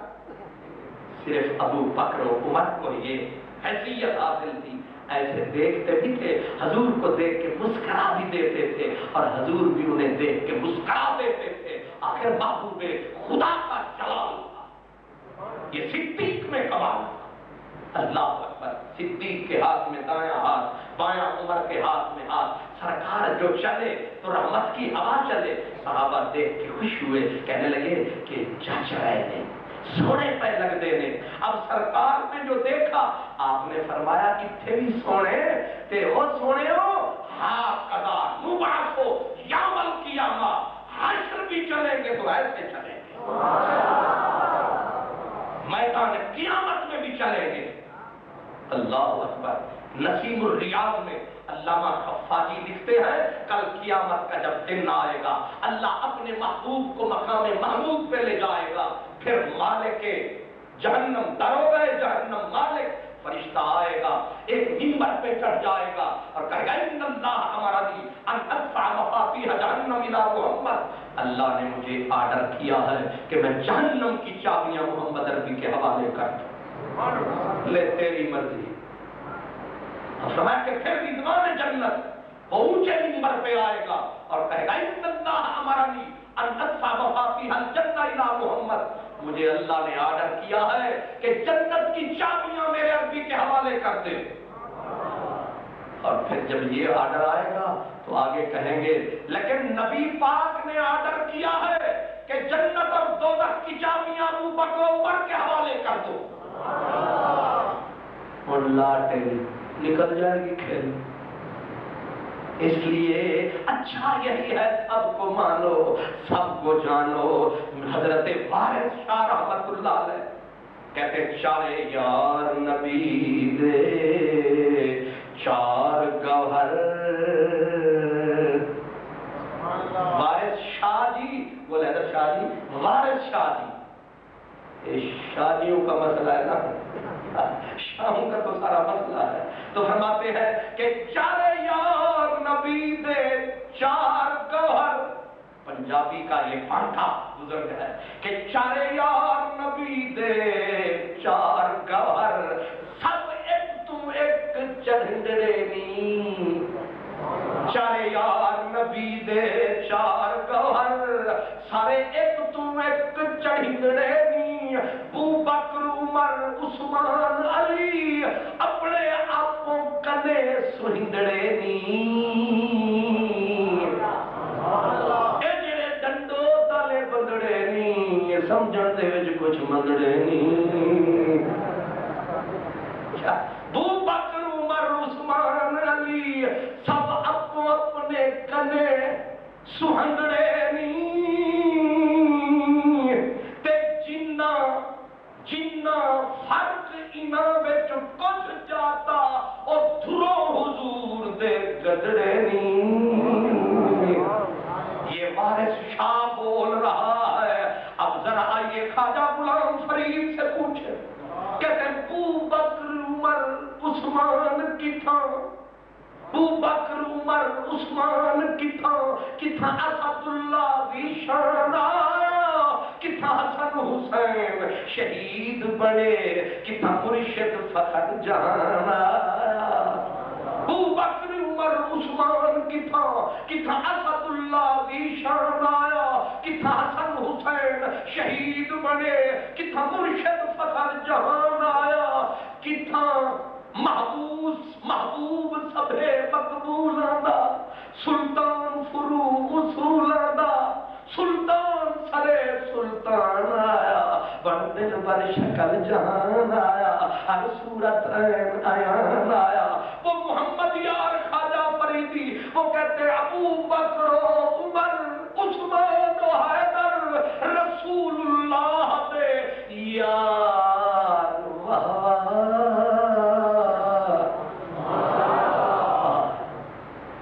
A: صرف ابو بکر و عمر کو یہ حیثیت حاصل تھی، ایسے دیکھتے بھی تھے، حضور کو دیکھ کے مسکرا بھی دیتے تھے اور حضور بھی انہیں دیکھ کے مسکرا دیتے تھے۔ آخر محبوب خدا کا جلال تھا، یہ صدیق میں کمال تھا۔ اللہ اکبر۔ صدیق کے ہاتھ میں دایاں ہاتھ، بایاں عمر کے ہاتھ میں ہاتھ، سرکار جو چلے تو رحمت کی ہوا چلے۔ صحابہ دیکھ کے خوش ہوئے، کہنے لگے کہ جچ رہے ہیں، سونے پہ لگ دینے۔ اب سرکار نے جو دیکھا، آپ نے فرمایا کتنے بھی سونے تے ہو سونے ہو، ہاں قضا نبعثو یوم القیامہ، حشر بھی چلیں گے تو ایسے چلیں گے، میدان قیامت میں بھی چلیں گے۔ اللہ اکبر۔ نسیم الریاض میں علامہ خفاجی لکھتے ہیں کل قیامت کا جب دن آئے گا، اللہ اپنے محبوب کو مقام محمود پہ لے جائے گا، پھر مالک جہنم، دروغہ جہنم مالک فرشتہ آئے گا، ایک منبر پہ چڑھ جائے گا اور کہے گا ان اللہ امرنی ان ادفع مفاتیح جہنم الی محمد، اللہ نے مجھے آرڈر کیا ہے کہ میں جہنم کی چابیاں محمد عربی کے حوالے کر دوں، لے تیری مرضی۔ فرمایا کہ پھر رضوان جنت وہ اونچے منبر پہ آئے گا اور کہے گا ان اللہ امرنی ان ادفع مفاتیح الجنہ الی محمد، مجھے اللہ نے آرڈر کیا ہے کہ جنت کی چابیاں میرے عربی کے حوالے کر دے۔ اور پھر جب یہ آرڈر آئے گا تو آگے کہیں گے لیکن نبی پاک نے آرڈر کیا ہے کہ جنت اور دوزخ کی چابیاں ابو بکر و عمر کے حوالے کر دو، اور لاٹے نکل جائے گی کھیل۔ اس لیے اچھا یہی ہے سب کو مانو، سب کو جانو۔ حضرت وارث شاہ رحمت اللہ علیہ کہتے چارے یار نبی دے چار گوہر، وارث شاہ جی، بولے حضرت شاہ جی، وارث شاہ جی، شادیوں کا مسئلہ ہے نا، شاہوں کا تو سارا مسئلہ ہے، تو فرماتے ہیں کہ چارے یار نبی دے چار گوہر، پنجابی کا یہ پانٹھا بزرگ ہے کہ چارے یار نبی دے چار گوہر، سب ایک تو ایک چڑھندڑے نی، چارے یار نبی دے چار گوہر، سارے ایک تو ایک چڑھندڑے نی، ابو بکر عمر عثمان علی اپنے آپوں کنے سہندڑے نی، اے جڑے ڈنڈو تالے بندڑے نی، سمجھن دے وچ کچھ منگڑے نی، ابو بکر عمر عثمان علی سب اپو اپنے کنے سہندڑے نی، جنہ فرق انہاں وچ کچھ جاتا او دھرو حضور دے گدڑے نی۔ یہ وارث شاہ بول رہا ہے۔ اب ذرا آئیے خواجہ غلام فرید سے پوچھے، کہتے ہیں ابو بکر عمر عثمان کتھاں، ابو بکر عمر عثمان کتھاں، کتھاں اسد اللہ دی شان آیا، کتھا حسن حسین شہید بنے، کتھا مرشد فخر جان آیا، ابو بکر عمر عثمان کتھا، کتھا اسد اللہ دی شان آیا، کتھا حسن حسین شہید بنے، کتھا مرشد فخر جہان آیا، کتھا محبوب سبھے مقبولاں دا، سلطان فروغ اصولاں دا، سلطان سرے سلطان آیا، بڑھ دل بر شکل جہان آیا، ہر صورت عین عیان آیا۔ وہ محمد یار خواجہ فریدی وہ کہتے ابو بکر و عمر عثمان و حیدر رسول اللہ دے یار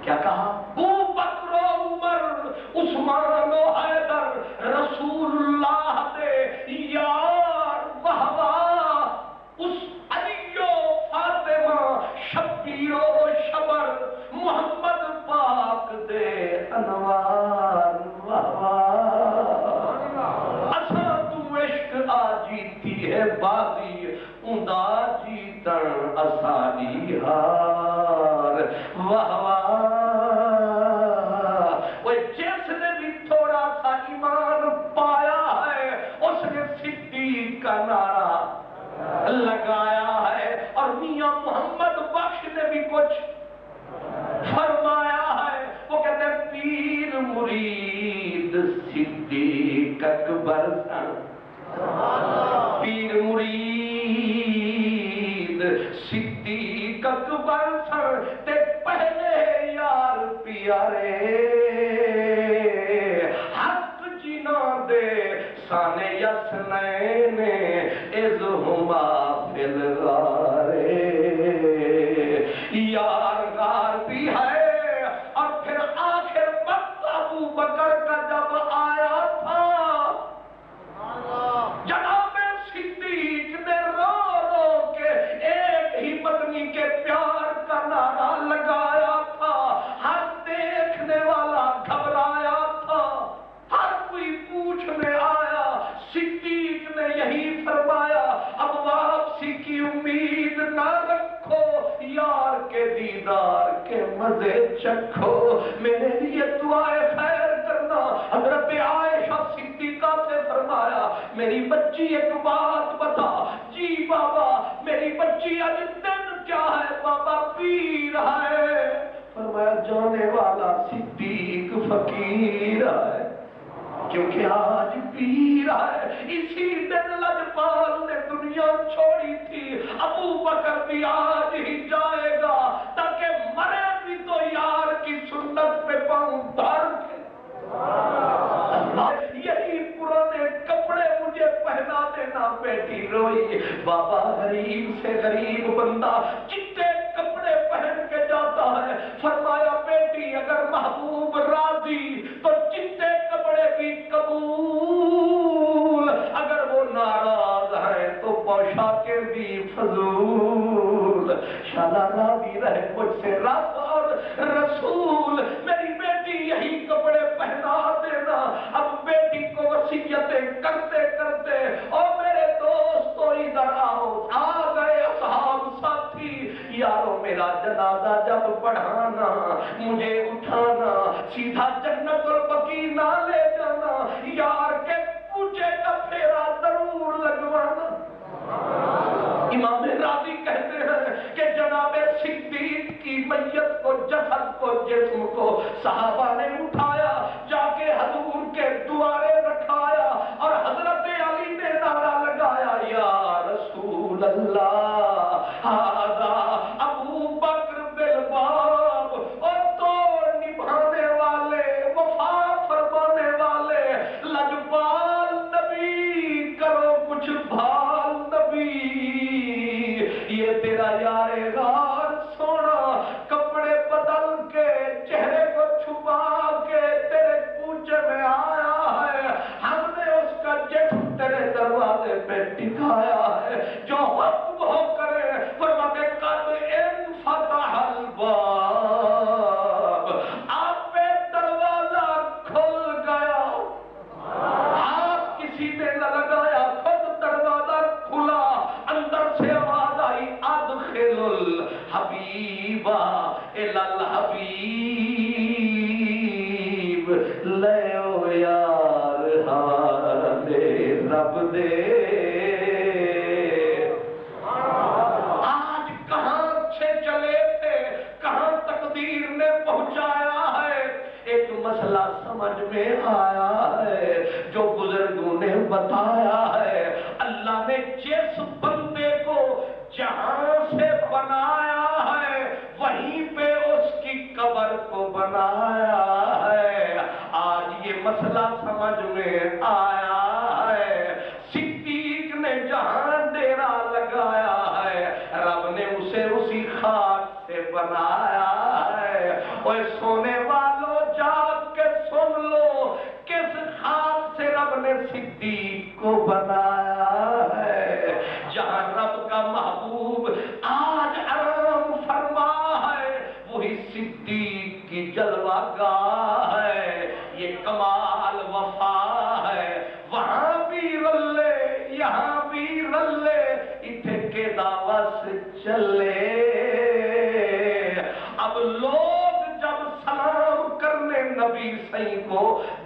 A: کیا کہا؟ ابو بکر و عمر عثمان و حیدر رسول اللہ دے یار اس علی و فاطمہ شبیر و شبر محمد پاک دے انوار اساں تو عشق آ جیتی ہے بازی اوندا جیتن اساڑی ہار واہ وہ جس نے بھی تھوڑا سا ایمان پایا ہے اس نے صدیق کا نعرہ لگایا ہے، اور میاں محمد بخش نے بھی کچھ فرمایا ہے، وہ کہتے ہیں پیر مرید صدیق اکبر سن، پیر مرید صدیق اکبر سن تے پہلے یار پیارے حق جنا دے سانے یسنین ازہما فی الغارے، یار غار بھی ہے، اور پھر آخر وقت ابو بکر کا جب آیا تھا جناب صدیق نے رو رو کے ایک ہی پتنی کے پیار کا نعرہ لگایا تھا، ہر دیکھنے والا گھبرایا تھا، ہر کوئی پوچھنے آیا، صدیق نے یہی فرمایا اب واپسی کی امید نہ رکھو، یار کے دیدار کے مزے چکھو، میرے لیے دعائے خیر کرنا۔ حضرت عائشہ صدیقہ سے فرمایا میری بچی ایک بات بتا، جی بابا میری بچی آج دن کیا ہے بابا؟ پیر ہے۔ فرمایا جانے والا صدیق فقیر ہے، کیونکہ آج پیر ہے، اسی دن لجپال نے دنیا چھوڑی تھی، ابو بکر بھی آج ہی جائے گا تاکہ مرے بھی تو یار کی سنت پہ پاؤں دھر کے یہی پرانے کپڑے مجھے پہنا دینا۔ بیٹی روئی، بابا غریب سے غریب بندہ چٹے کپڑے پہن کے جاتا ہے، فرمایا بیٹی اگر محبوب راضی تو چٹے کپڑے بھی قبول، اگر وہ ناراض ہے تو پوشاکیں بھی فضول، شالا راضی رہے مجھ سے رب اور رسول، میری بیٹی یہی کپڑے پہنا دینا۔ اب بیٹی کو وصیتیں کرتے کرتے اور میرے دوستو ادھر آؤ، آ گئے اصحاب ساتھی، یارو میرا جنازہ جب پڑھانا مجھے اٹھانا، سیدھا جنت البقیع نہ لے جانا، یار کے پوچھے کا پھیرا ضرور لگوانا۔ امام راضی کہتے ہیں کہ جناب صدیق کی میت کو، جسد کو، جسم کو صحابہ نے اٹھایا، جا کے حضور کے دوارے رکھایا، اور حضرت علی نے نعرہ لگایا یا رسول اللہ ہذا ابو بکر بالباب، اور توڑ نبھانے والے، وفا فرمانے والے، لجپال نبی کرو کچھ بھال نبی، یہ تیرا یار غار سونا کپڑے بدل کے چہرے کو چھپا کے تیرے کوچے میں آیا ہے، ہم نے اس کا جسم تیرے دروازے پہ ٹکایا ہے، جو حکم ہو کرے فرماتے قد انفتح الباب، آپ پہ دروازہ کھل گیا، آپ کسی نے نہ لگایا، خود دروازہ کھلا، اندر سے آواز آئی ادخل الحبیب الی الحبیب، لے او یار سمجھ میں آیا ہے جو بزرگوں نے بتایا ہے. اللہ نے جس بندے کو جہاں سے بنایا ہے وہیں پہ اس کی قبر کو بنایا ہے. آج یہ مسئلہ سمجھ میں آیا ہے. صدیق نے جہاں ڈیرا لگایا ہے رب نے اسے اسی خاک سے بنایا ہے. اور سونے والوں جاگ کے سن لو کس خاک سے رب نے صدیق کو بنایا ہے. جہاں رب کا محبوب آج آرام فرما ہے وہی صدیق کی جلوہ گاہ ہے. یہ کمال وفا ہے. وہاں بھی رلے یہاں بھی رلے اتھے کے دعوت چلے. اب لوگ جب سلام کرنے نبی صحیح کو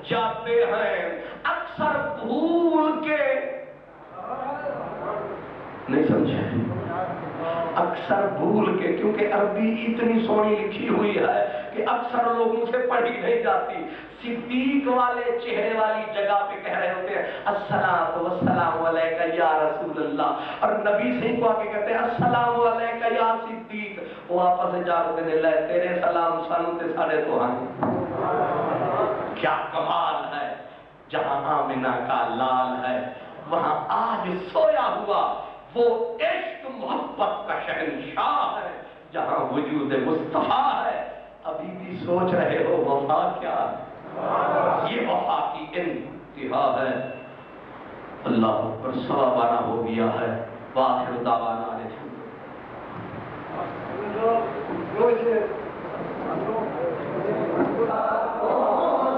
A: جاتے ہیں اکثر بھول کے نہیں سمجھے اکثر بھول کے کیونکہ عربی اتنی سونی لکھی ہوئی ہے کہ اکثر لوگوں سے پڑھی نہیں جاتی. صدیق والے چہرے والی جگہ پہ کہہ رہے ہوتے ہیں السلام والسلام علیکہ یا رسول اللہ اور نبی صحیح کو آگے کہتے ہیں السلام علیکہ یا صدیق. وہ آپس سے جا رہے ہیں لے تیرے سلام سانو تے ساڑے تو آنے. کیا کمال ہے. جہاں آمنہ کا لال ہے وہاں آج سویا ہوا وہ عشق محبت کا شہنشاہ ہے. جہاں وجود مصطفیٰ ہے ابھی بھی سوچ رہے ہو وفا کیا ہے. یہ وفا کی انتہا ہے. اللہ پر سوا بارہ ہو گیا ہے. وآخر دعوانا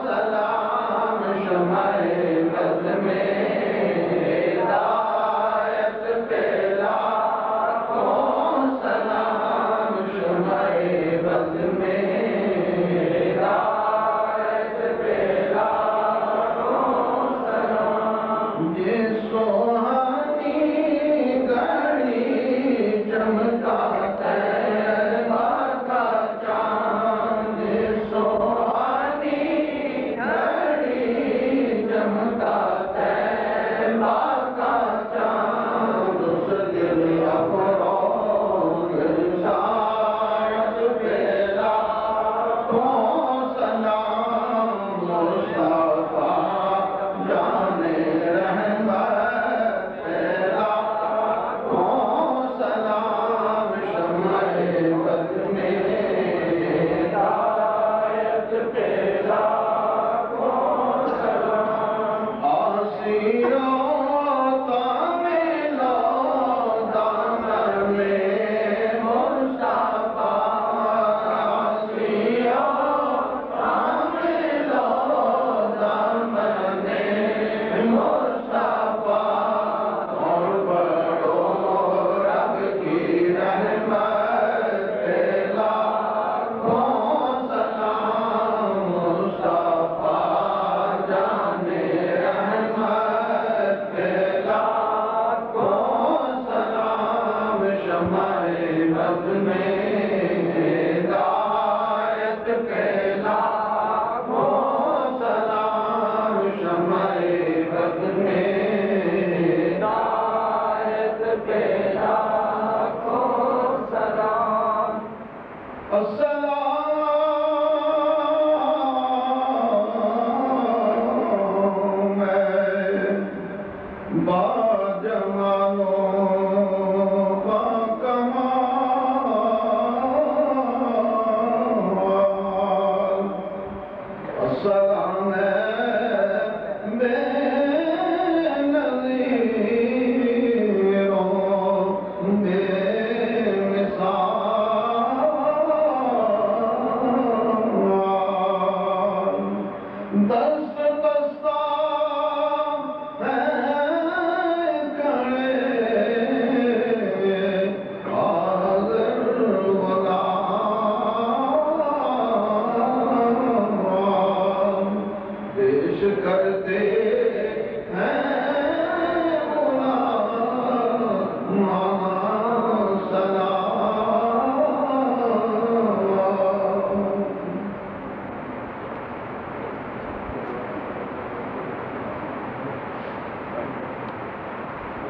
A: سلام شمع بز میں ہدایت پیلا سلام شمع بز میں ہدایت پیلا سلام یہ سوہانی گھڑی چمکا تیربا کا چاند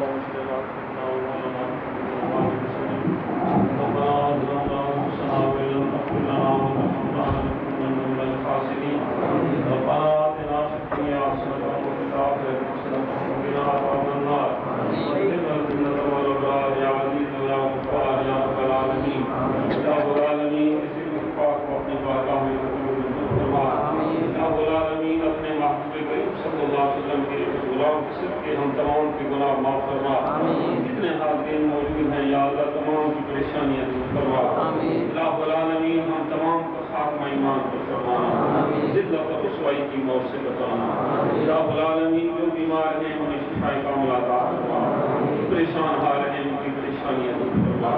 C: ومرشدنا سيدنا ومولانا محمد ربنا ظلمنا انفسنا وان لم تغفر لنا وترحمنا لنكونن من الخاسرين ربنا آتنا في الدنيا حسنة وفي الآخرة حسنة وقنا عذاب النار وادخلنا الجنة والأبرار يا عزيز يا غفار يا رب العالمين يا رب العالمين اسی اتفاق کو اپنی بارگاہ میں قبول فرما یا رب العالمین اپنے محبوب کریم صلی اللہ علیہ وسلم کے غلام سب کے ہم تمام کے گناہ معاف فرما جتنے حاضرین موجود ہیں یا اللہ تمام کی پریشانیاں دور فرما یا رب العالمین ہم تمام کا خاتمہ ایمان پر فرمانا ذلت اور رسوائی کی موت سے بچانا یا رب العالمین جو بیمار ہیں انہیں شفا کاملہ عطا فرما پریشان حال ہیں ان کی پریشانیاں دور فرما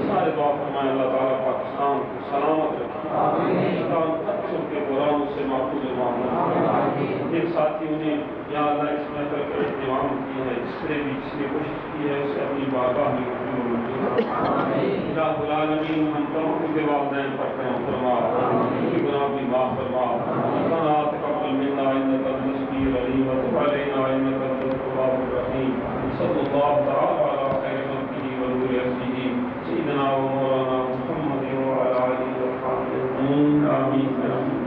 C: سارے دعا فرمائے اللہ تعالیٰ پاکستان کو سلامت رکھے پاکستان اکثر کے قرآن سے محفوظ معاملہ ایک ساتھی انہیں یا اللہ اس محفل کا اہتمام کی ہے اس نے بھی جس نے کوشش کی ہے اسے اپنی بارگاہ میں رب العالمین ہم تمام کے والدین پر کرم فرما ان کے گناہ بھی معاف فرما ربنا تقبل منا انك انت السميع العليم وتب علينا انك انت التواب الرحيم صلى الله تعالى على خير خلقه ونور عزه سيدنا ومولانا محمد وعلى اله وصحبه اجمعين امين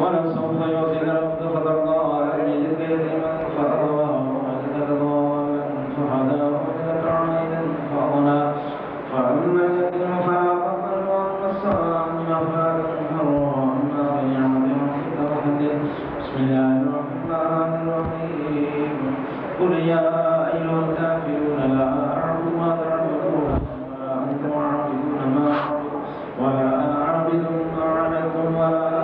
D: ولسوف يعطيك ربك فترضى ألم يجدك يتيما فآوى ووجدك ضالا فهدى ووجدك عائلا فأغنى فأما اليتيم فلا تقهر وأما السائل فلا تنهر وأما بنعمة ربك فحدث بسم الله الرحمن الرحيم قل يا أيها الكافرون لا أعبد ما تعبدون ولا أنتم عابدون ما أعبد ولا أنا عابد ما عبدتم ولا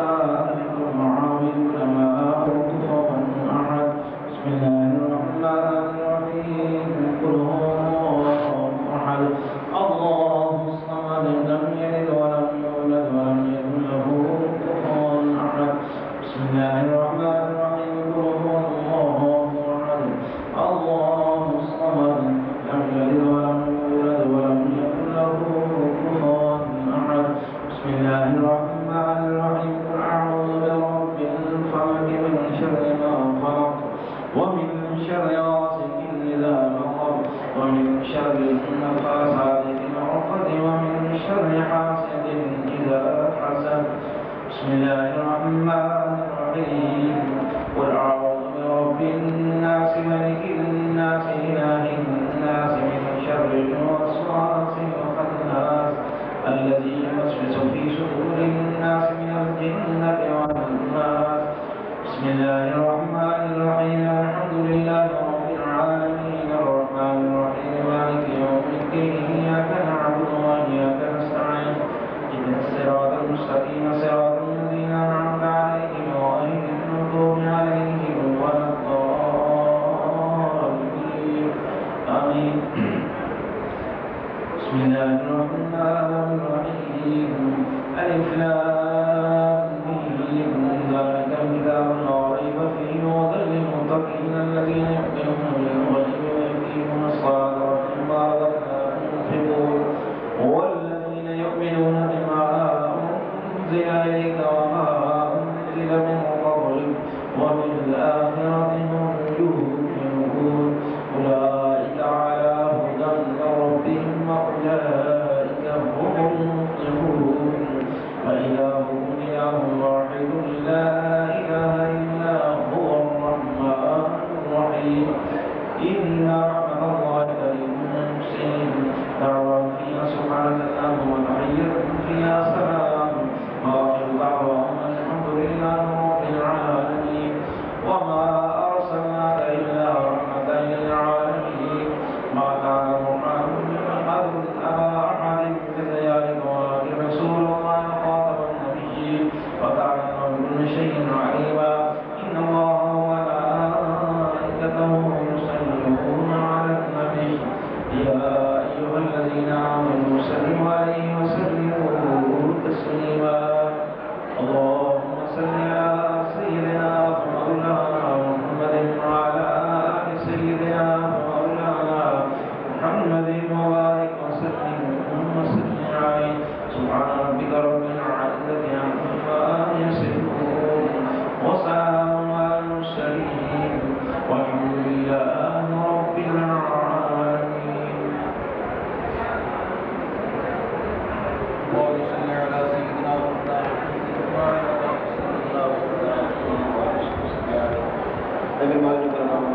D: مالک کا نام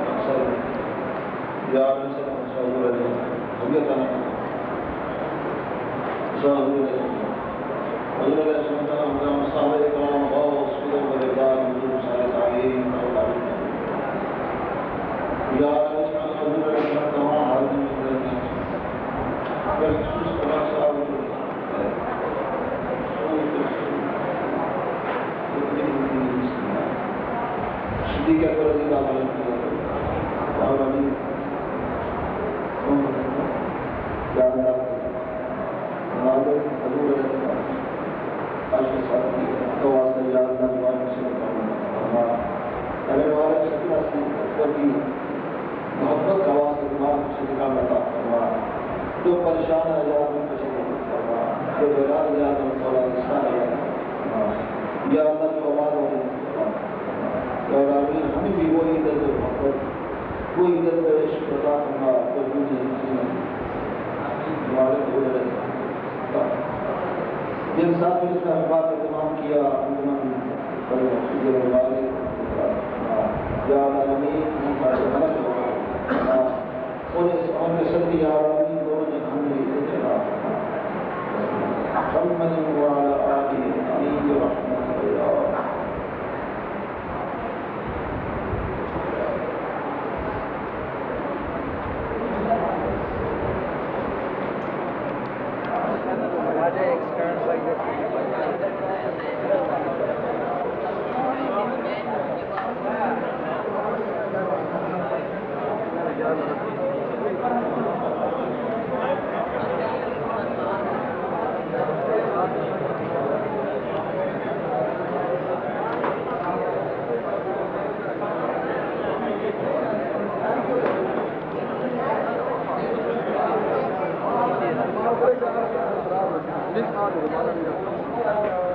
D: اکثر یار سے مشہور ہے حضرت حضور علیہ السلام صاحب کرام غوث قطب بردار حضور سارے تعلیم یا حضور علیہ السلام تمام حاضرین اگر خصوص کرام صاحب صدیق اکبر رضی اللہ عنہ اور علی یا اللہ ناظر حضور علیہ السلام عاشق ساتھی تو واسطے یا اللہ دعا سے فرما اگر والے سکینہ سے اکبر کی محبت کا واسطے دماغ سے نکال عطا فرما جو پریشان ہے یا ان کو شکر فرما جو بیران ہے یا ان کو اولاد یا اللہ جو آواز ہو اور آمین ہمیں بھی وہی عزت و محبت وہی عزت و عشق عطا فرما جو مجھے ہمارے حضور علیہ السلام جن ساتھ میں اس نے احباب اہتمام کیا انجمن پر یہ والے یا عالمین ہمارے غلط ہو اور کے صدی یا عالمین دونوں نے ہم نے عزت عطا محمد وعلی آلہ امین رحمت اللہ
E: This part of the